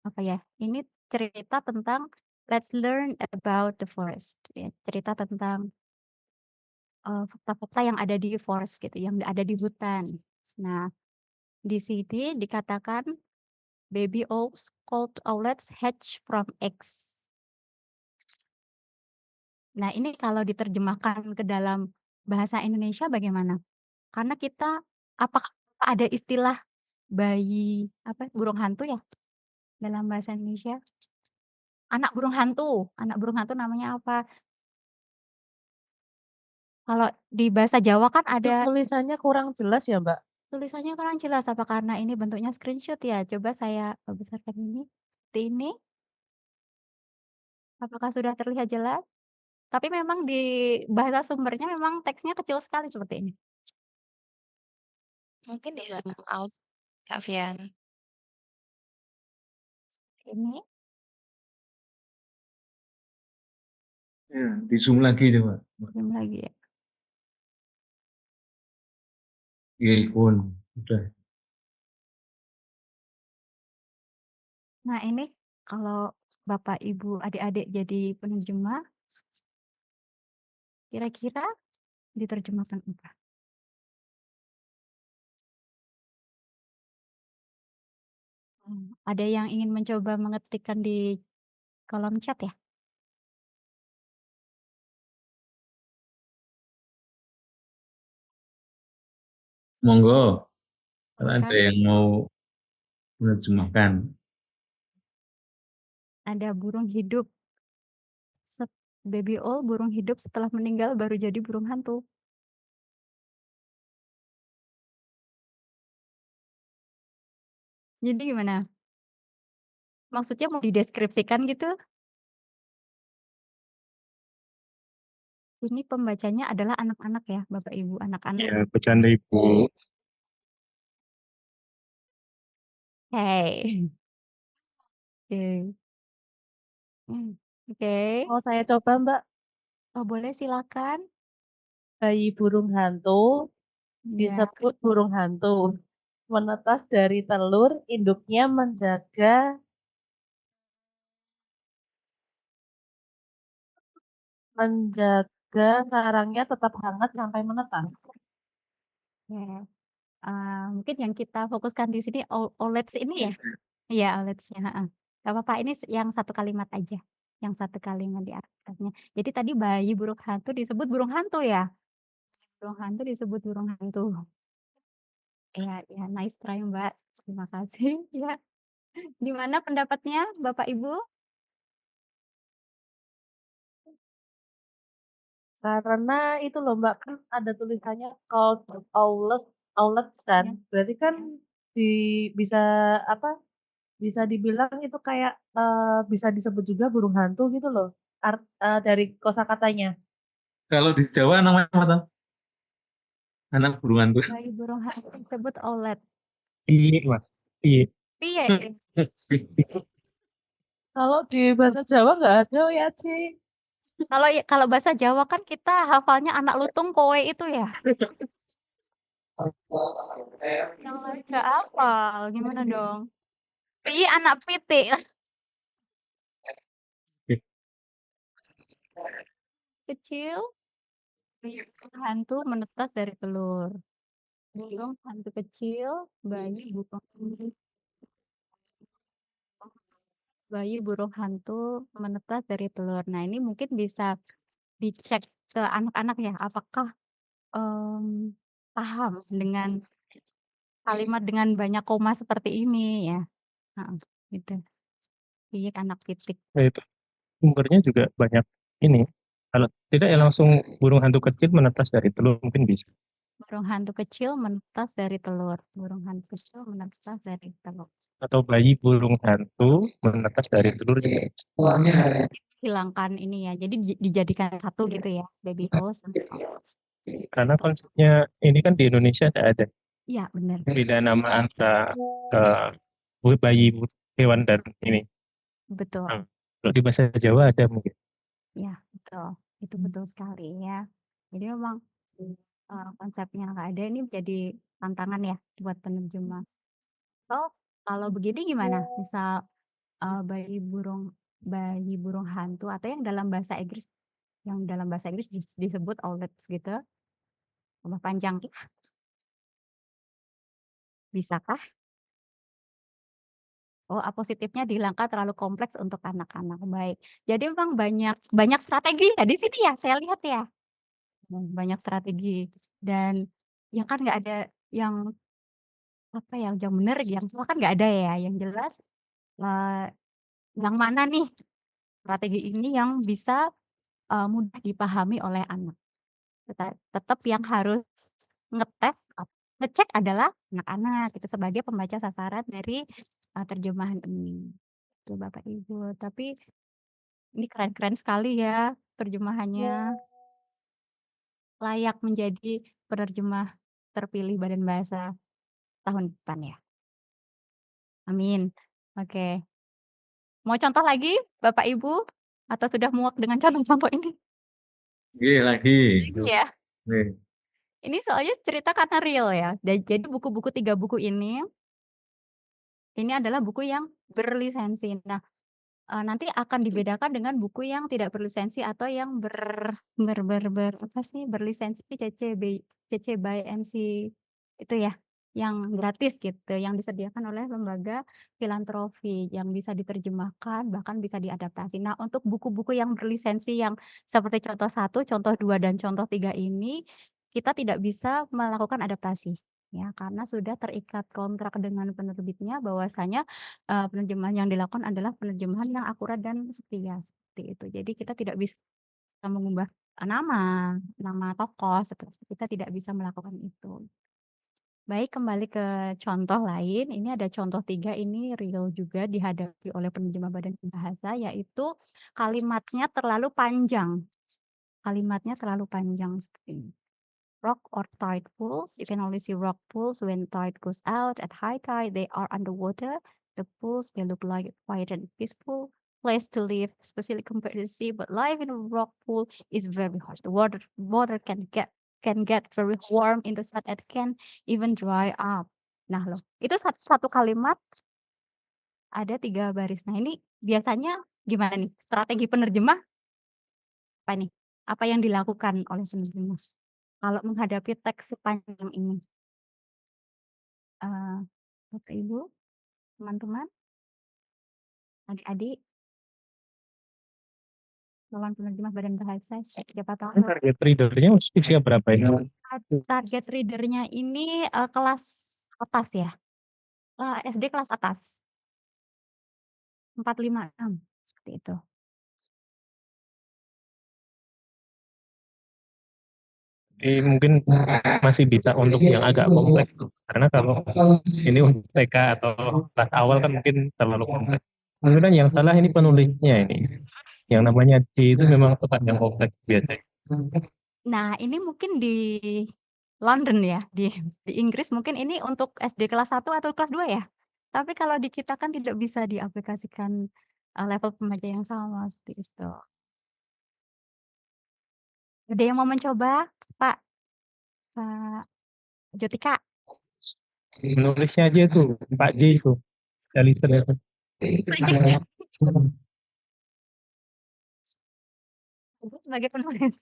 apa ya? Ini cerita tentang let's learn about the forest. Ya, cerita tentang fakta-fakta yang ada di forest gitu, yang ada di hutan. Nah, di sini dikatakan baby owls called owlets hatch from eggs. Nah, ini kalau diterjemahkan ke dalam bahasa Indonesia bagaimana? Karena kita apakah ada istilah bayi apa burung hantu ya dalam bahasa Indonesia? Anak burung hantu namanya apa? Kalau di bahasa Jawa kan Itu ada tulisannya kurang jelas ya, Mbak? tulisannya kurang jelas apa karena ini bentuknya screenshot ya? Coba saya besarkan ini. Seperti ini. Apakah sudah terlihat jelas? Tapi memang di bahasa sumbernya memang teksnya kecil sekali seperti ini. Mungkin di Coba zoom out, Kak Fian. ini. Ya, di zoom lagi coba. Zoom lagi ya. Iya, ikon. Udah. Nah, ini kalau Bapak, Ibu, adik-adik jadi penerjemah, kira-kira diterjemahkan apa? Ada yang ingin mencoba mengetikkan di kolom chat ya? Monggo, kalau ada Kan yang mau menerjemahkan. ada burung hidup. Baby owl burung hidup setelah meninggal baru jadi burung hantu. Jadi gimana? Maksudnya mau dideskripsikan gitu? Ini pembacanya adalah anak-anak ya, Bapak Ibu, anak-anak. Ya, bercanda Ibu. Hey. Oke. Oke. Mau saya coba, Mbak? Oh, boleh silakan. Bayi burung hantu Ya. disebut burung hantu. Menetas dari telur, induknya menjaga sarangnya tetap hangat sampai menetas. Ya. Mungkin yang kita fokuskan di sini OLEDs ini ya? Iya, OLEDs-nya. Gak apa-apa, ini yang satu kalimat aja. Yang satu kalimat di atasnya. Jadi tadi bayi burung hantu disebut burung hantu ya? Burung hantu disebut burung hantu. Iya, ya, nice try Mbak. Terima kasih. Ya. Gimana pendapatnya Bapak Ibu? Karena itu loh Mbak, kan ada tulisannya called owlets kan. Ya. Berarti kan di bisa apa? Bisa dibilang itu kayak bisa disebut juga burung hantu gitu loh. Dari kosakatanya. Kalau di Jawa namanya apa tuh? Anak burung hantu. Bayi burung hantu disebut OLED. Iya, Mas. Iya. Piye? Kalau di bahasa Jawa nggak ada ya, Ci. Kalau bahasa Jawa kan kita hafalnya anak lutung kowe itu ya. Yang lain nggak hafal, gimana dong? Piye anak pitik. Kecil. Burung hantu menetas dari telur. Burung hantu kecil, bayi burung hantu menetas dari telur. Nah, ini mungkin bisa dicek ke anak-anak ya, apakah paham dengan kalimat dengan banyak koma seperti ini ya. Heeh, gitu. Iya, anak titik. Nah, itu sumbernya juga banyak ini. Kalau tidak ya langsung burung hantu kecil menetas dari telur mungkin bisa. Burung hantu kecil menetas dari telur. Burung hantu kecil menetas dari telur. Atau bayi burung hantu menetas dari telur juga bisa. Hilangkan ini ya. Jadi dijadikan satu gitu ya, baby host sama host. Karena konsepnya ini kan di Indonesia tidak ada Iya, benar. beda nama antara bayi hewan dan ini. Betul. Nah, kalau di bahasa Jawa ada mungkin. Ya, betul. Itu betul sekali ya. Jadi memang konsepnya nggak ada, ini menjadi tantangan ya buat penerjemah. Oh, kalau begini gimana? Misal bayi burung hantu atau yang dalam bahasa Inggris disebut owlets gitu, tambah panjang, bisakah? Oh, positifnya dihilangkan terlalu kompleks untuk anak-anak. Baik. Jadi memang banyak strategi ya di sini ya, saya lihat ya. Banyak strategi dan ya kan nggak ada yang apa ya, yang benar, yang salah kan nggak ada ya. Yang jelas yang mana nih strategi ini yang bisa mudah dipahami oleh anak. Tetap yang harus ngetes, ngecek adalah anak-anak itu sebagai pembaca sasaran dari terjemahan ini. Itu Bapak Ibu. Tapi ini keren-keren sekali ya terjemahannya. Layak menjadi penerjemah terpilih Badan Bahasa tahun depan ya. Amin. Oke. Mau contoh lagi Bapak Ibu? Atau sudah muak dengan contoh-contoh ini? Lagi. Iya. Nih. Ini soalnya cerita karena real ya. Jadi buku-buku 3 buku ini adalah buku yang berlisensi. Nah, nanti akan dibedakan dengan buku yang tidak berlisensi atau yang berlisensi CC by MC itu ya, yang gratis gitu, yang disediakan oleh lembaga filantropi yang bisa diterjemahkan bahkan bisa diadaptasi. Nah, untuk buku-buku yang berlisensi yang seperti contoh 1, contoh 2 dan contoh 3 ini kita tidak bisa melakukan adaptasi ya, karena sudah terikat kontrak dengan penerbitnya bahwasanya penerjemahan yang dilakukan adalah penerjemahan yang akurat dan setia seperti itu. Jadi kita tidak bisa mengubah nama tokoh seperti itu. Kita tidak bisa melakukan itu. Baik, kembali ke contoh lain. Ini ada contoh 3 ini real juga dihadapi oleh penerjemah Badan Bahasa, yaitu kalimatnya terlalu panjang. Kalimatnya terlalu panjang seperti ini. Rock or tide pools. You can only see rock pools when tide goes out. At high tide, they are underwater. The pools may look like quiet and peaceful place to live, especially compared to the sea. But life in a rock pool is very hot. The water can get very warm in the sun and can even dry up. Nah loh, itu satu kalimat ada 3 baris. Nah ini biasanya gimana nih strategi penerjemah? Apa nih? Apa yang dilakukan oleh penerjemah kalau menghadapi teks sepanjang ini? Bapak Ibu, teman-teman, adik-adik, calon penerjemah Badan Bahasa, siapa tahu Target readernya usia berapa ini? target readernya ini kelas atas ya, SD kelas atas, 4, 5, 6 seperti itu. Jadi mungkin masih bisa untuk yang agak kompleks. Karena kalau ini untuk TK atau kelas awal kan mungkin terlalu kompleks. Kemudian yang salah ini penulisnya ini. Yang namanya D itu memang tepat yang kompleks biasanya. Nah, ini mungkin di London ya, di Inggris mungkin ini untuk SD kelas 1 atau kelas 2 ya? Tapi kalau di kita kan tidak bisa diaplikasikan level pembaca yang sama seperti itu. Ada yang mau mencoba, Pak Jotika? Menulisnya aja itu, Pak J itu. Daliter itu. Sebagai penulis.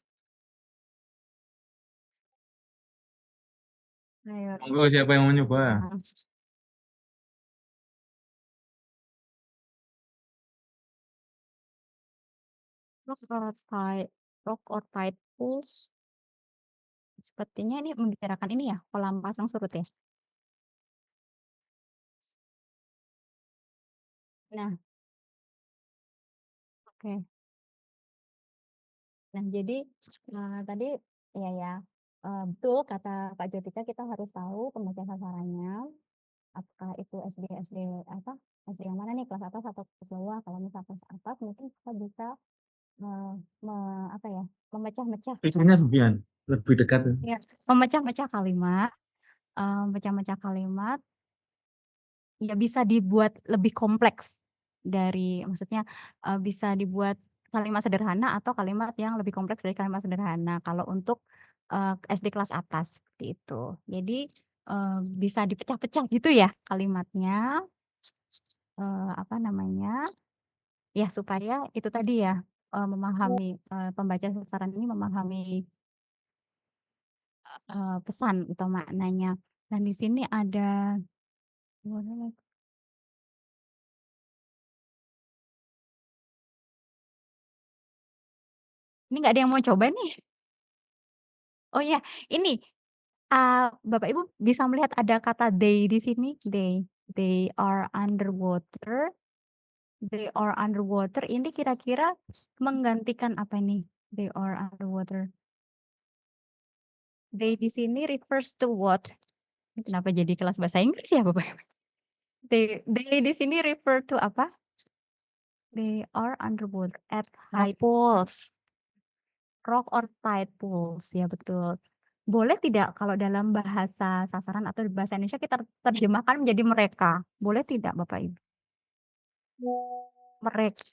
Ayo. Monggo siapa yang mau nyoba? Nah, rock or tide pools. Sepertinya ini membicarakan ini ya, kolam pasang surut ya. Nah, oke. Nah, jadi tadi ya betul kata Pak Jotika, kita harus tahu pembaca sasarannya. Apakah itu SD apa? SD yang mana nih, kelas atas atau kelas bawah? Kalau misal kelas atas mungkin kita bisa apa ya, memecah-mecah Pikirnya Bian, lebih dekat. ya, memecah-mecah kalimat, memecah-mecah kalimat ya bisa dibuat lebih kompleks dari maksudnya bisa dibuat kalimat sederhana atau kalimat yang lebih kompleks dari kalimat sederhana kalau untuk SD kelas atas seperti itu. Jadi bisa dipecah-pecah gitu ya kalimatnya, apa namanya, ya supaya itu tadi ya memahami pembaca sasaran ini memahami pesan atau maknanya. Dan di sini ada ini nggak ada yang mau coba nih. Oh ya, ini Bapak Ibu bisa melihat ada kata they di sini, they are underwater. They are underwater ini kira-kira menggantikan apa nih? They are underwater. They di sini refers to what? Kenapa jadi kelas bahasa Inggris ya, Bapak Ibu? They di sini refer to apa? They are underwater at high pools. Rock or tide pools, ya betul. Boleh tidak kalau dalam bahasa sasaran atau bahasa Indonesia kita terjemahkan menjadi mereka? Boleh tidak Bapak Ibu? Mereka,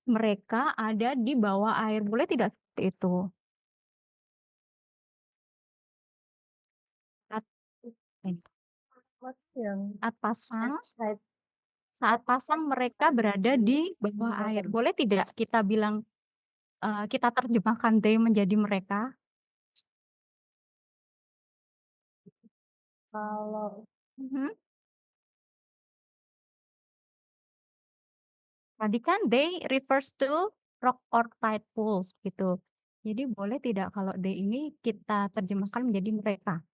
mereka ada di bawah air. Boleh tidak seperti itu? Saat pasang mereka berada di bawah air. Boleh tidak kita bilang kita terjemahkan they menjadi mereka? Kalau tadi kan they refers to rock or tide pools gitu. Jadi boleh tidak kalau they ini kita terjemahkan menjadi mereka?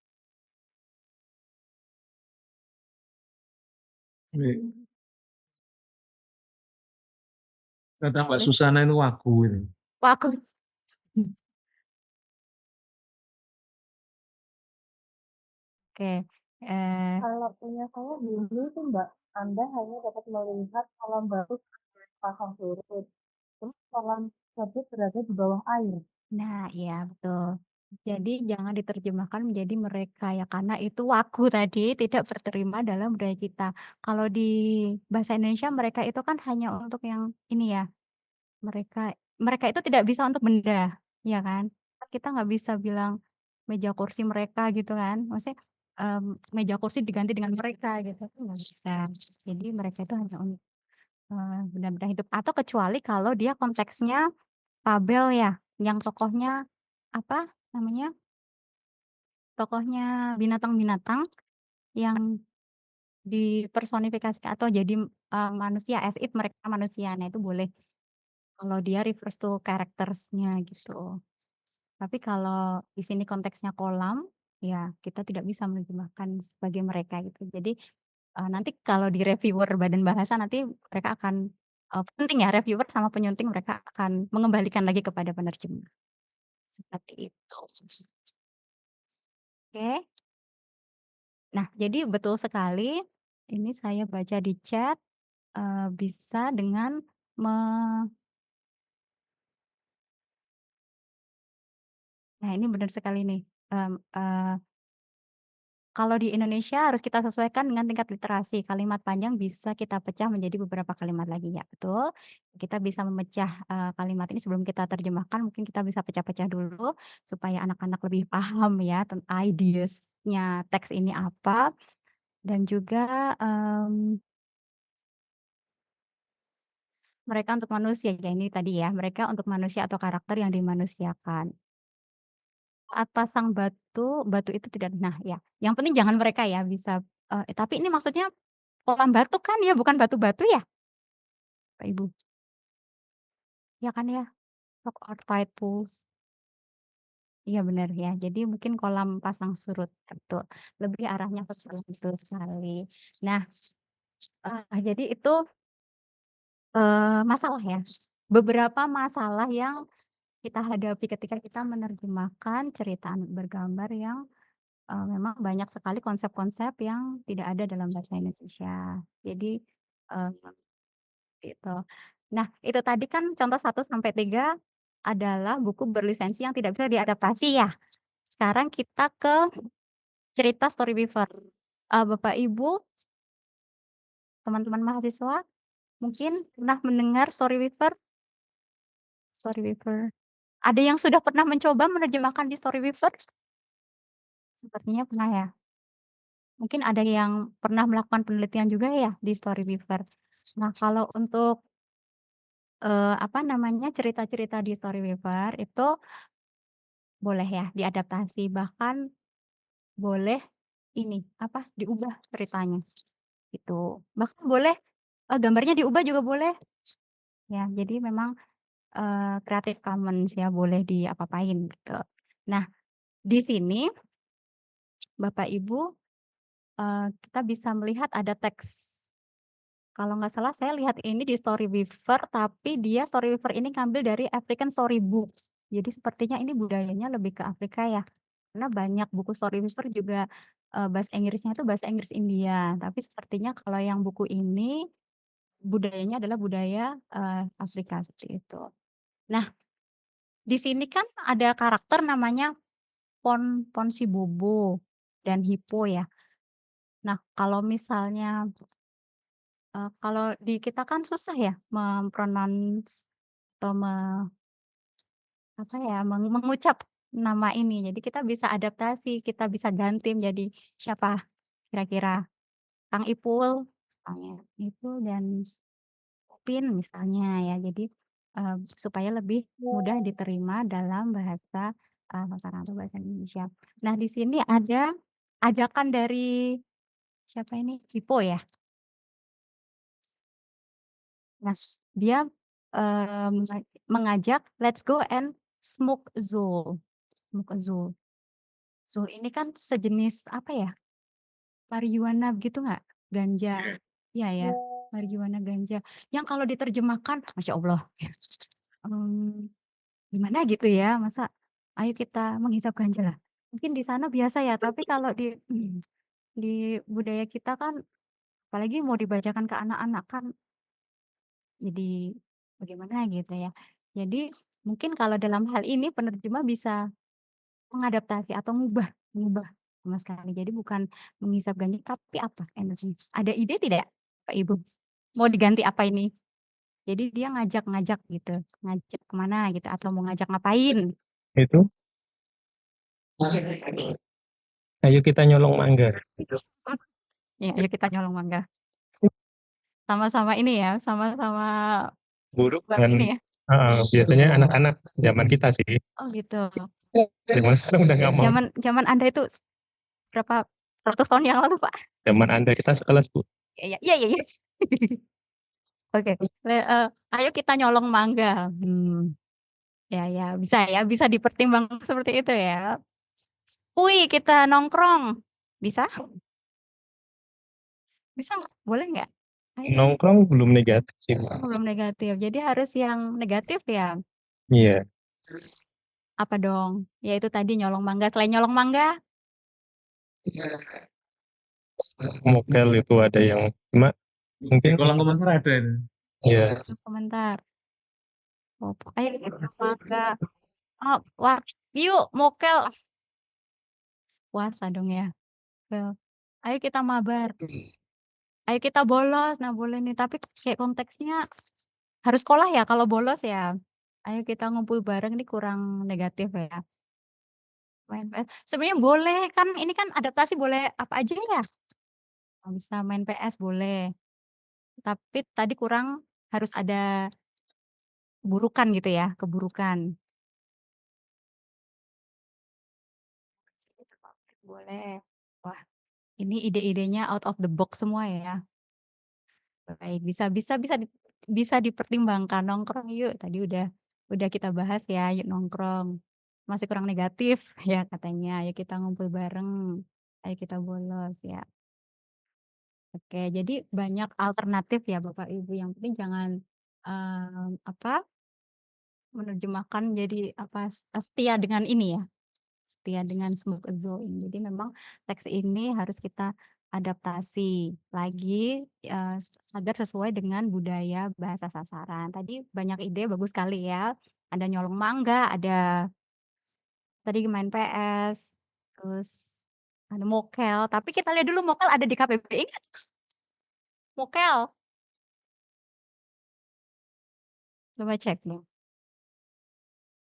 Kata Mbak Susana itu wagu ini. Waku. Oke. Kalau punya saya dulu tuh Mbak, Anda hanya dapat melihat kolam baru pasang surut. Terus kolam tersebut berada di bawah air. Nah, iya betul. Jadi jangan diterjemahkan menjadi mereka ya karena itu wagu tadi tidak berterima dalam budaya kita. Kalau di bahasa Indonesia mereka itu kan hanya untuk yang ini ya. Mereka itu tidak bisa untuk benda, ya kan? Kita nggak bisa bilang meja kursi mereka gitu kan. Maksudnya meja kursi diganti dengan mereka gitu. Itu nggak bisa. Jadi mereka itu hanya untuk benda-benda hidup atau kecuali kalau dia konteksnya fabel ya, yang tokohnya apa namanya? Tokohnya binatang-binatang yang dipersonifikasi atau jadi manusia as if mereka manusia. Nah, itu boleh kalau dia refers to characters-nya gitu. Tapi kalau di sini konteksnya kolam, ya kita tidak bisa menerjemahkan sebagai mereka gitu. Jadi nanti kalau di reviewer Badan Bahasa nanti mereka akan penting ya reviewer sama penyunting mereka akan mengembalikan lagi kepada penerjemah. Seperti itu. Oke. Nah, jadi betul sekali ini saya baca di chat bisa dengan nah ini benar sekali nih. Kalau di Indonesia harus kita sesuaikan dengan tingkat literasi. Kalimat panjang bisa kita pecah menjadi beberapa kalimat lagi ya, betul. Kita bisa memecah kalimat ini sebelum kita terjemahkan mungkin kita bisa pecah-pecah dulu supaya anak-anak lebih paham ya ideas-nya teks ini apa dan juga mereka untuk manusia ya ini tadi ya, mereka untuk manusia atau karakter yang dimanusiakan. Saat pasang batu, batu itu tidak nah ya, yang penting jangan mereka ya bisa tapi ini maksudnya kolam batu kan ya, bukan batu-batu ya, Pak Ibu? Ya kan ya? Lock or tide pools. Iya benar ya, jadi mungkin kolam pasang surut, betul. Lebih arahnya ke sana, betul sekali. Nah, jadi itu masalah ya. Beberapa masalah yang kita hadapi ketika kita menerjemahkan cerita anak bergambar yang memang banyak sekali konsep-konsep yang tidak ada dalam bahasa Indonesia. Jadi eh, itu. Nah, itu tadi kan contoh 1 sampai 3 adalah buku berlisensi yang tidak bisa diadaptasi ya. Sekarang kita ke cerita Storyweaver. Bapak Ibu, teman-teman mahasiswa, mungkin pernah mendengar Storyweaver? Storyweaver. Ada yang sudah pernah mencoba menerjemahkan di Storyweaver? Sepertinya pernah ya. Mungkin ada yang pernah melakukan penelitian juga ya di Storyweaver. Nah, kalau untuk apa namanya, cerita-cerita di Storyweaver itu boleh ya diadaptasi, bahkan boleh ini, apa, diubah ceritanya, gitu. Bahkan boleh, gambarnya diubah juga boleh. Ya, jadi memang, Creative Commons ya, boleh diapa-apain gitu. Nah, di sini Bapak Ibu, kita bisa melihat ada teks. Kalau nggak salah saya lihat ini di Storyweaver, tapi dia Storyweaver ini ngambil dari African Storybook. Jadi sepertinya ini budayanya lebih ke Afrika ya. Karena banyak buku Storyweaver juga bahasa Inggrisnya itu bahasa Inggris India. Tapi sepertinya kalau yang buku ini budayanya adalah budaya Afrika seperti itu. Nah, di sini kan ada karakter namanya Ponsibobo dan Hippo ya. Nah, kalau misalnya kalau di kita kan susah ya mempronounce atau apa ya, mengucap nama ini. Jadi kita bisa adaptasi, kita bisa ganti menjadi siapa kira-kira? Kang Ipul misalnya, Ipul dan Upin misalnya ya. Jadi supaya lebih mudah diterima dalam bahasa pasaran atau bahasa Indonesia. Nah, di sini ada ajakan dari siapa ini? Hippo ya. Nah, dia mengajak let's go and smoke Zool. Smoke a Zool. Zool ini kan sejenis apa ya? Marijuana gitu nggak? Ganja. Iya ya, marijuana ganja. Yang kalau diterjemahkan, Masya Allah. Gimana gitu ya, masa ayo kita menghisap ganja lah. Mungkin di sana biasa ya, tapi kalau di budaya kita kan, apalagi mau dibacakan ke anak-anak kan jadi bagaimana gitu ya. Jadi mungkin kalau dalam hal ini penerjemah bisa mengadaptasi atau mengubah sama sekali. Jadi bukan menghisap ganja tapi apa energinya. Ada ide tidak Pak Ibu? Mau diganti apa ini? Jadi dia ngajak-ngajak gitu, ngajak kemana gitu atau mau ngajak ngapain? Itu, ayo kita nyolong mangga. Ya, ayo kita nyolong mangga. Sama-sama ini ya, sama-sama Buruk buat dengan ini ya. biasanya anak-anak zaman kita sih. Oh gitu. Zaman sekarang udah nggak mau. Zaman Anda itu berapa ratus tahun yang lalu, Pak? Zaman Anda kita sekelas, Bu. Iya, iya, iya, iya. Oke. Ayo kita nyolong mangga. Ya, bisa dipertimbangkan seperti itu ya. Wih, kita nongkrong. Bisa? Bisa nggak? Boleh nggak? Ayo. Nongkrong belum negatif sih, Bu. Belum negatif. Jadi harus yang negatif ya. Iya. Apa dong? Ya itu tadi nyolong mangga. Selain nyolong mangga, Mokel itu ada yang cuma Di mungkin kolom komentar ada itu. ya komentar. Oh, ayo kita mangga. Oh, wah, yuk mokel. Puasa dong ya. Ayo kita mabar. Ayo kita bolos. Nah, boleh nih. Tapi kayak konteksnya harus sekolah ya. Kalau bolos ya. Ayo kita ngumpul bareng ini kurang negatif ya. Main PS. Sebenarnya boleh kan. Ini kan adaptasi boleh apa aja ya. Bisa main PS boleh. Tapi tadi kurang harus ada keburukan gitu ya. Keburukan. boleh. Wah, ini ide-idenya out of the box semua ya. Baik, bisa dipertimbangkan. Nongkrong yuk, tadi udah kita bahas ya, yuk nongkrong. Masih kurang negatif ya katanya, ayo kita ngumpul bareng, ayo kita bolos ya. Oke, jadi banyak alternatif ya Bapak Ibu, yang penting jangan, menerjemahkan jadi setia dengan ini ya, setia dengan smoke a zoin. Jadi memang teks ini harus kita adaptasi lagi, agar sesuai dengan budaya bahasa sasaran. Tadi banyak ide bagus sekali ya, ada nyolong mangga, ada tadi main PS, terus ada mokel, tapi kita lihat dulu mokel ada di KBBI nggak? Mokel, coba cek deh,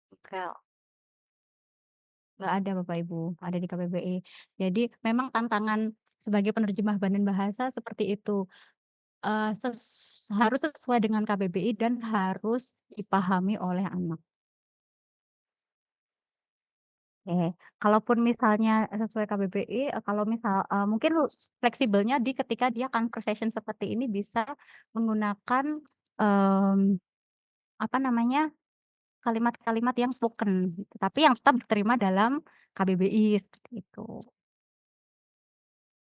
mokel. Nggak ada Bapak Ibu, ada di KBBI. Jadi memang tantangan sebagai penerjemah badan bahasa seperti itu, harus sesuai dengan KBBI dan harus dipahami oleh anak. Oke, kalaupun misalnya sesuai KBBI, kalau misal mungkin fleksibelnya ketika dia conversation seperti ini bisa menggunakan, kalimat-kalimat yang spoken gitu, tapi yang tetap diterima dalam KBBI seperti itu.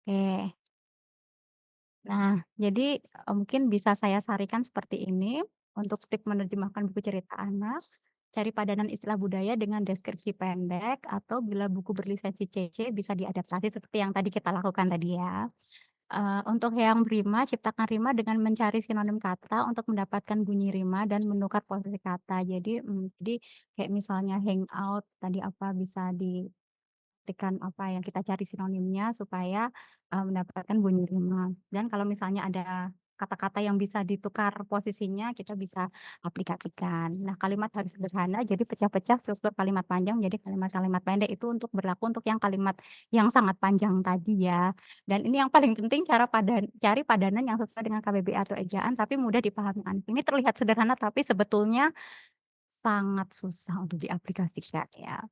Oke. Nah, jadi, mungkin bisa saya sarikan seperti ini, untuk tip menerjemahkan buku cerita anak, cari padanan istilah budaya dengan deskripsi pendek, atau bila buku berlisensi CC bisa diadaptasi seperti yang tadi kita lakukan tadi ya. Untuk yang rima, ciptakan rima dengan mencari sinonim kata untuk mendapatkan bunyi rima dan menukar posisi kata. Jadi kayak misalnya hangout tadi bisa ketikkan apa yang kita cari sinonimnya supaya, mendapatkan bunyi rima. Dan kalau misalnya ada kata-kata yang bisa ditukar posisinya, kita bisa aplikasikan. Nah, kalimat harus sederhana, jadi pecah-pecah struktur kalimat panjang menjadi kalimat-kalimat pendek. Itu berlaku untuk yang kalimat yang sangat panjang tadi ya. Dan ini yang paling penting cari padanan yang sesuai dengan KBBI atau ejaan, tapi mudah dipahami anak. Ini terlihat sederhana, tapi sebetulnya sangat susah untuk diaplikasikan ya.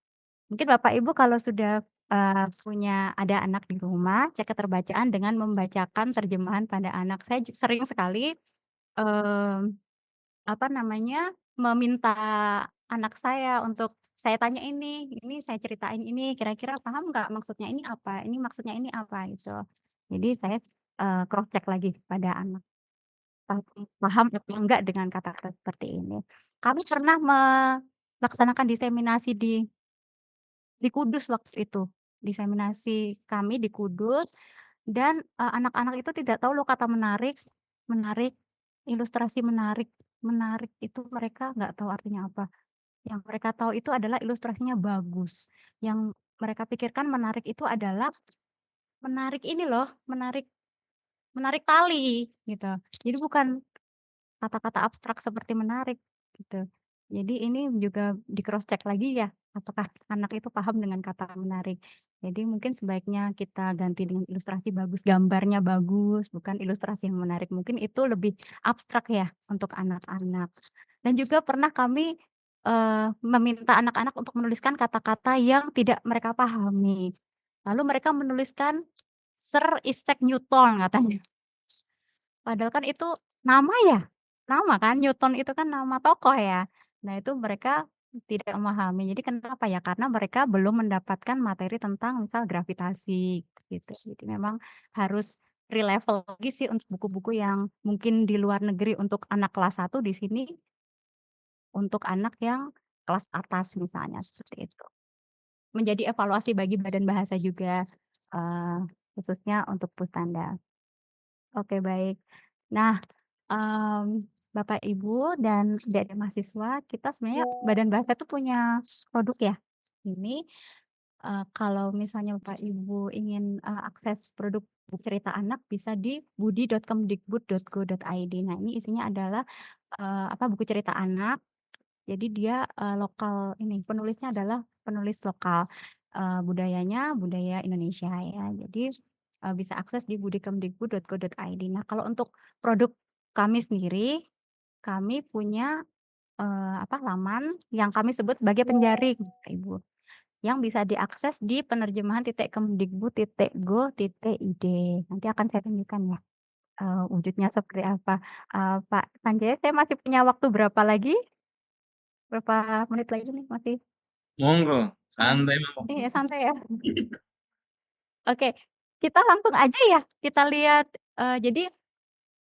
Mungkin Bapak Ibu kalau sudah, ada anak di rumah, cek keterbacaan dengan membacakan terjemahan pada anak. Saya sering sekali, mmm, meminta anak saya untuk saya tanya ini saya ceritain ini, kira-kira paham nggak maksudnya ini apa? Ini maksudnya ini apa? Gitu. Jadi saya, cross check lagi pada anak, paham atau enggak dengan kata-kata seperti ini. Kami pernah melaksanakan diseminasi di Kudus waktu itu, diseminasi kami di Kudus dan, anak-anak itu tidak tahu loh kata menarik, menarik, ilustrasi menarik. Menarik itu mereka nggak tahu artinya apa. Yang mereka tahu itu adalah ilustrasinya bagus. Yang mereka pikirkan menarik itu adalah menarik ini loh, menarik menarik tali gitu. Jadi bukan kata-kata abstrak seperti menarik, gitu. Jadi ini juga di-cross check lagi ya, apakah anak itu paham dengan kata menarik. Jadi mungkin sebaiknya kita ganti dengan ilustrasi bagus, gambarnya bagus, bukan ilustrasi yang menarik. Mungkin itu lebih abstrak ya untuk anak-anak. Dan juga pernah kami, meminta anak-anak untuk menuliskan kata-kata yang tidak mereka pahami. Lalu mereka menuliskan Sir Isaac Newton katanya. Padahal kan itu nama ya, nama kan, Newton itu kan nama tokoh ya. Nah itu mereka tidak memahami. Jadi kenapa ya? Karena mereka belum mendapatkan materi tentang misal gravitasi gitu. Jadi memang harus re-level lagi sih untuk buku-buku yang mungkin di luar negeri untuk anak kelas 1, di sini untuk anak yang kelas atas misalnya, seperti itu. Menjadi evaluasi bagi badan bahasa juga, khususnya untuk Pustanda. Oke baik. Nah, Bapak Ibu dan adik-adik mahasiswa, kita sebenarnya badan bahasa itu punya produk ya. Ini, kalau misalnya Bapak Ibu ingin, akses produk buku cerita anak bisa di budi.kemdikbud.go.id. Nah ini isinya adalah, buku cerita anak. Jadi dia, lokal ini, penulisnya adalah penulis lokal, budayanya budaya Indonesia ya. Jadi, bisa akses di budi.kemdikbud.go.id. Nah kalau untuk produk kami sendiri, kami punya, laman yang kami sebut sebagai penjaring, Bapak Ibu. yang bisa diakses di penerjemahan.kemdikbud.go.id. Nanti akan saya tunjukkan ya, wujudnya seperti apa. Pak Sanjaya, saya masih punya waktu berapa lagi? Berapa menit lagi nih masih? Monggo, santai monggo. Iya, santai ya. Oke, kita langsung aja ya, kita lihat, jadi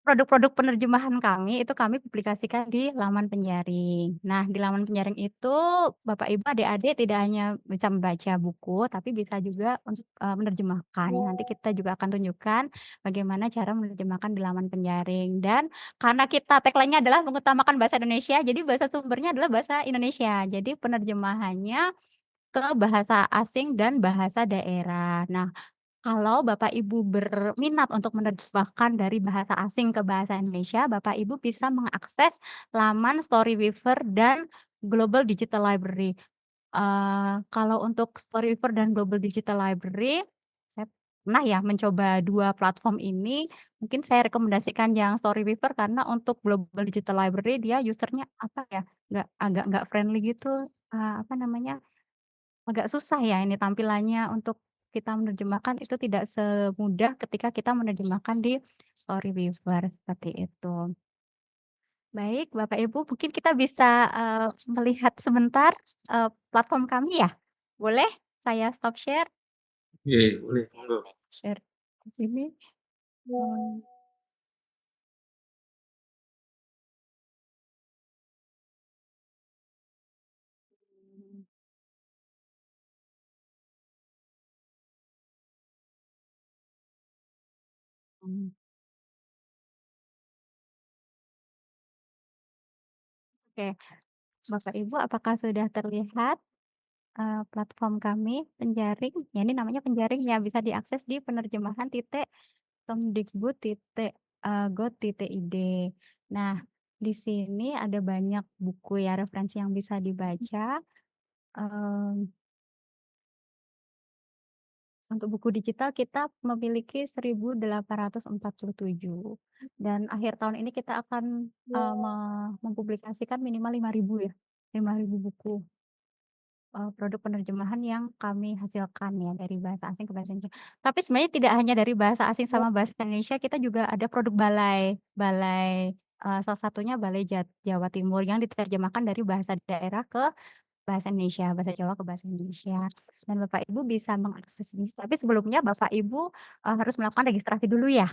produk-produk penerjemahan kami, itu kami publikasikan di laman penjaring. Nah, di laman penjaring itu Bapak Ibu, adik-adik tidak hanya bisa membaca buku, tapi bisa juga untuk, menerjemahkan. Nanti kita juga akan tunjukkan bagaimana cara menerjemahkan di laman penjaring. Dan karena kita tagline-nya adalah mengutamakan bahasa Indonesia, jadi bahasa sumbernya adalah bahasa Indonesia. Jadi penerjemahannya ke bahasa asing dan bahasa daerah. Nah, kalau Bapak Ibu berminat untuk menerjemahkan dari bahasa asing ke bahasa Indonesia, Bapak Ibu bisa mengakses laman Storyweaver dan Global Digital Library. Kalau untuk Storyweaver dan Global Digital Library, saya pernah ya mencoba 2 platform ini. Mungkin saya rekomendasikan yang Storyweaver karena untuk Global Digital Library dia user-nya apa ya, agak nggak friendly gitu, apa namanya, agak susah ya ini tampilannya untuk kita menerjemahkan itu tidak semudah ketika kita menerjemahkan di Storyweaver, seperti itu. Baik, Bapak Ibu, mungkin kita bisa, melihat sebentar, platform kami ya? Boleh saya stop share? Iya, boleh, monggo. Share di sini. Oke, Bapak Ibu, apakah sudah terlihat, platform kami penjaring? Ya ini namanya penjaring ya, bisa diakses di penerjemahan.kemdikbud.go.id. Nah, di sini ada banyak buku ya, referensi yang bisa dibaca. Untuk buku digital kita memiliki 1.847 dan akhir tahun ini kita akan, mempublikasikan minimal 5.000 ya, 5.000 buku, produk penerjemahan yang kami hasilkan ya dari bahasa asing ke bahasa Indonesia. Tapi sebenarnya tidak hanya dari bahasa asing sama bahasa Indonesia, kita juga ada produk balai, salah satunya Balai Jawa Timur yang diterjemahkan dari bahasa daerah ke bahasa Indonesia, bahasa Jawa ke bahasa Indonesia. Dan Bapak Ibu bisa mengakses ini, tapi sebelumnya Bapak Ibu, harus melakukan registrasi dulu ya.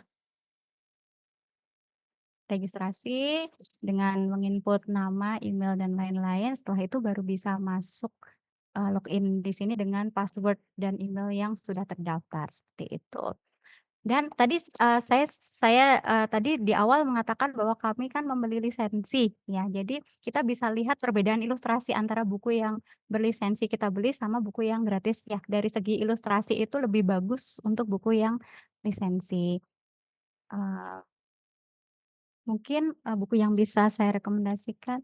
Registrasi dengan menginput nama, email, dan lain-lain, setelah itu baru bisa masuk, login di sini dengan password dan email yang sudah terdaftar, seperti itu. Dan tadi, saya, tadi di awal mengatakan bahwa kami kan membeli lisensi ya, jadi kita bisa lihat perbedaan ilustrasi antara buku yang berlisensi kita beli sama buku yang gratis ya. Dari segi ilustrasi itu lebih bagus untuk buku yang lisensi. Eee, Mungkin, buku yang bisa saya rekomendasikan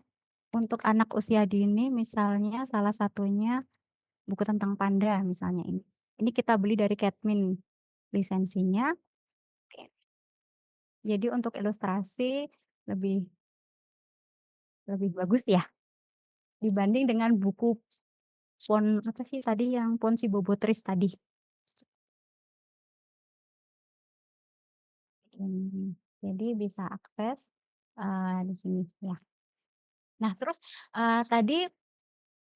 untuk anak usia dini misalnya salah satunya buku tentang panda misalnya ini. Ini kita beli dari Kedmin lisensinya. Jadi untuk ilustrasi lebih lebih bagus ya, dibanding dengan buku apa sih tadi yang Ponsi Bobotris tadi. Jadi bisa akses, di sini ya. Nah terus, tadi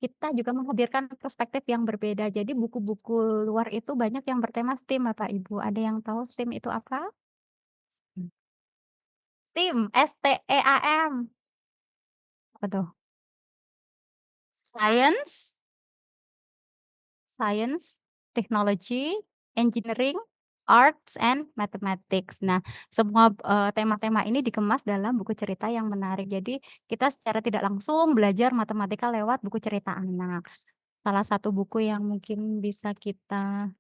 kita juga menghadirkan perspektif yang berbeda. Jadi buku-buku luar itu banyak yang bertema STEAM Bapak Ibu. Ada yang tahu STEAM itu apa? STEAM, STEAM. Apa tuh? Science, Technology, Engineering, Arts, and Mathematics. Nah, semua, tema-tema ini dikemas dalam buku cerita yang menarik. Jadi kita secara tidak langsung belajar matematika lewat buku cerita anak. Salah satu buku yang mungkin bisa kita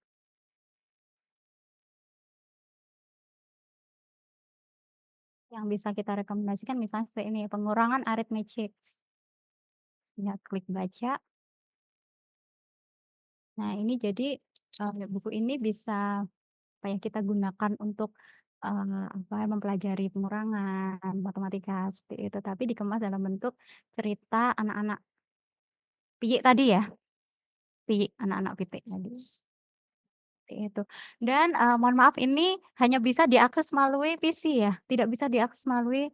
rekomendasikan misalnya seperti ini, Pengurangan Arithmetic. Ya, klik baca. Nah, ini jadi, buku ini bisa apa ya, kita gunakan untuk, mempelajari pengurangan, matematika, seperti itu. Tapi dikemas dalam bentuk cerita anak-anak piye tadi ya? pitik, anak-anak pitik tadi. Seperti itu. Dan, mohon maaf ini hanya bisa diakses melalui PC ya, tidak bisa diakses melalui,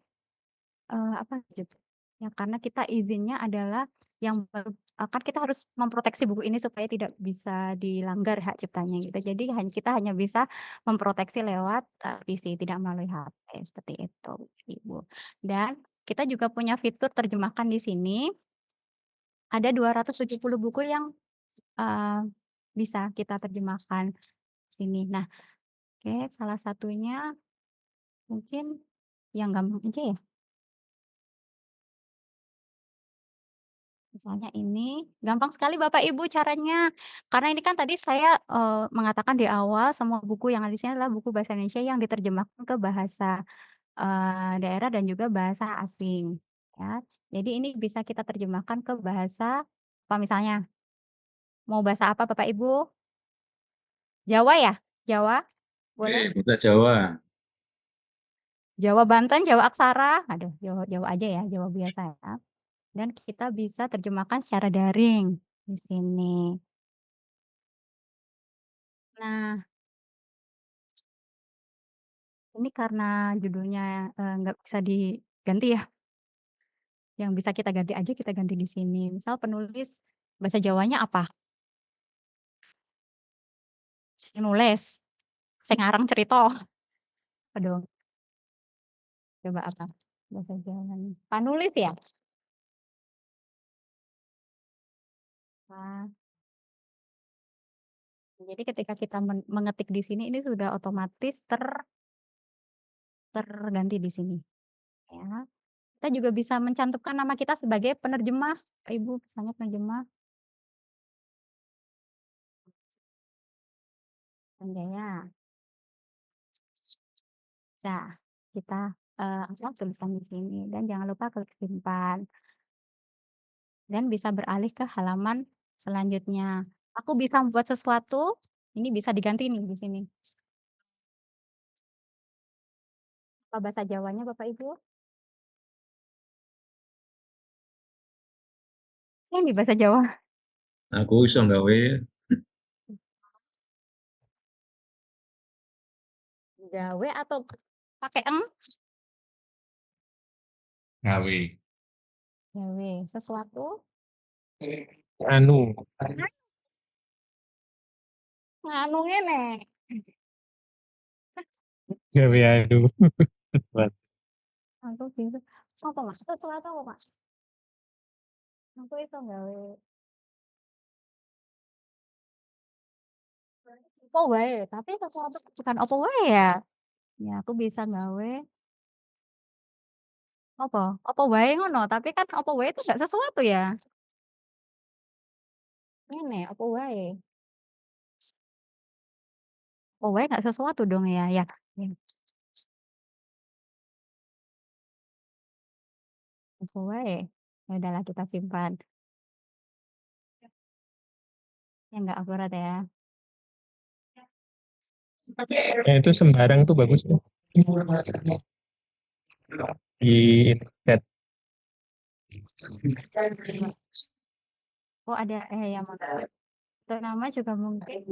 apa, gadget. Ya karena kita izinnya adalah yang kan kita harus memproteksi buku ini supaya tidak bisa dilanggar hak ciptanya gitu. Jadi kita hanya bisa memproteksi lewat, PC, tidak melalui HP, seperti itu, Ibu. Dan kita juga punya fitur terjemahkan di sini, ada 270 buku yang, bisa kita terjemahkan sini. Nah, oke, salah satunya mungkin yang gampang aja ya. Misalnya ini, gampang sekali Bapak Ibu caranya. Karena ini kan tadi saya, mengatakan di awal semua buku yang ada di sini adalah buku bahasa Indonesia yang diterjemahkan ke bahasa, daerah dan juga bahasa asing, ya. Jadi ini bisa kita terjemahkan ke bahasa apa misalnya? Mau bahasa apa Bapak Ibu? Jawa ya? Jawa? Boleh? Bahasa Jawa. Jawa Banten, Jawa Aksara? Aduh, Jawa Jawa aja ya, Jawa biasa ya. Dan kita bisa terjemahkan secara daring di sini. Nah, ini karena judulnya, nggak bisa diganti ya, yang bisa kita ganti aja kita ganti di sini. Misal penulis bahasa Jawanya apa? Sing nulis, sing ngarang cerita. Aduh, coba apa bahasa Jawanya? Panulis ya? Nah, jadi ketika kita mengetik di sini ini sudah otomatis terganti di sini, ya. Kita juga bisa mencantumkan nama kita sebagai penerjemah, Ibu, misalnya penerjemah Sanjaya. Nah, kita, apa, tuliskan di sini dan jangan lupa klik simpan. Dan bisa beralih ke halaman selanjutnya. Aku bisa membuat sesuatu, ini bisa diganti nih di sini. Apa bahasa Jawanya Bapak Ibu? Ini bahasa Jawa. Aku iso nggawe Gawe atau pakai eng? Gawe. Gawe, sesuatu. Anu, Nganu ngene. gawe anu. Aku bisa. Apa Mas? Sesuatu apa Mas? Aku itu gawe. Apa wae, tapi sesuatu bukan apa wae ya. Ya aku bisa gawe apa wae ngono, tapi kan apa wae itu enggak sesuatu ya. Ngene, apa wae. Apa wae enggak sesuatu dong ya, ya. Ya, apa wae. Ya udahlah kita simpan. Ya enggak akurat ya. Ya, itu sembarang tuh bagus tuh. Di internet. Oh ada ya maksudnya. Itu nama juga mungkin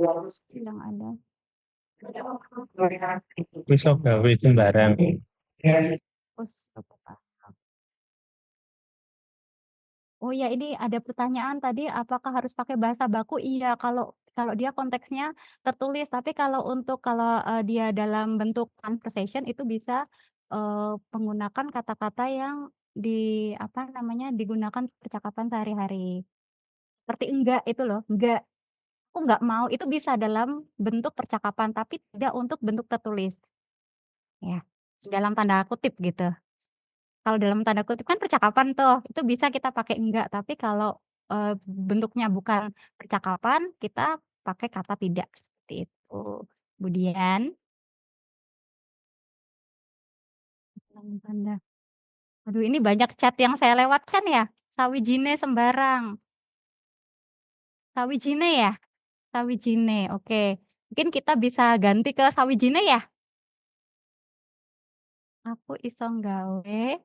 yang ada. Bisa gawe sembarang. Terus oh ya ini ada pertanyaan tadi apakah harus pakai bahasa baku? Iya kalau kalau dia konteksnya tertulis, tapi kalau dia dalam bentuk conversation itu bisa, menggunakan kata-kata yang apa namanya, digunakan percakapan sehari-hari. Seperti enggak itu loh, enggak, aku enggak mau, itu bisa dalam bentuk percakapan, tapi tidak untuk bentuk tertulis. Ya, dalam tanda kutip gitu. Kalau dalam tanda kutip kan percakapan tuh, itu bisa kita pakai enggak, tapi kalau, bentuknya bukan percakapan, kita pakai kata tidak, seperti itu. Kemudian dalam tanda aduh ini banyak chat yang saya lewatkan ya? Sawijine sembarang. Sawijine ya? Sawijine, oke. Mungkin kita bisa ganti ke sawijine ya? Aku iso nggawe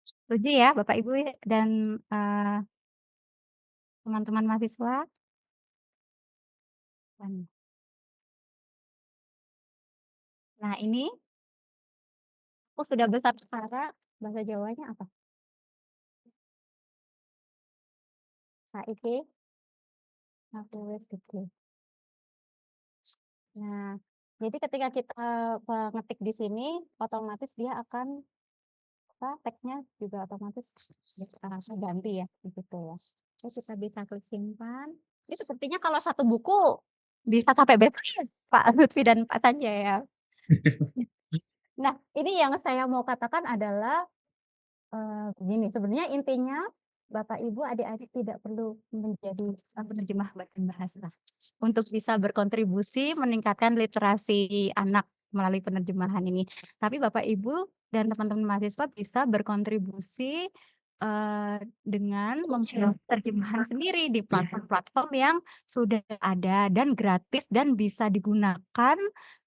Setuju ya Bapak Ibu dan teman-teman mahasiswa? Nah ini aku sudah besar suara, bahasa Jawanya apa? Saiki aku wis gede. Nah, jadi ketika kita mengetik di sini, otomatis dia akan teksnya juga otomatis ganti ya, gitu ya. Terus kita bisa klik simpan. Ini sepertinya kalau satu buku bisa sampai bebas Pak Lutfi dan Pak Sanjay ya. Nah, ini yang saya mau katakan adalah begini, sebenarnya intinya Bapak Ibu adik-adik tidak perlu menjadi penerjemah badan bahasa untuk bisa berkontribusi meningkatkan literasi anak melalui penerjemahan ini. Tapi Bapak Ibu dan teman-teman mahasiswa bisa berkontribusi dengan membuat terjemahan sendiri di platform-platform yang sudah ada dan gratis dan bisa digunakan.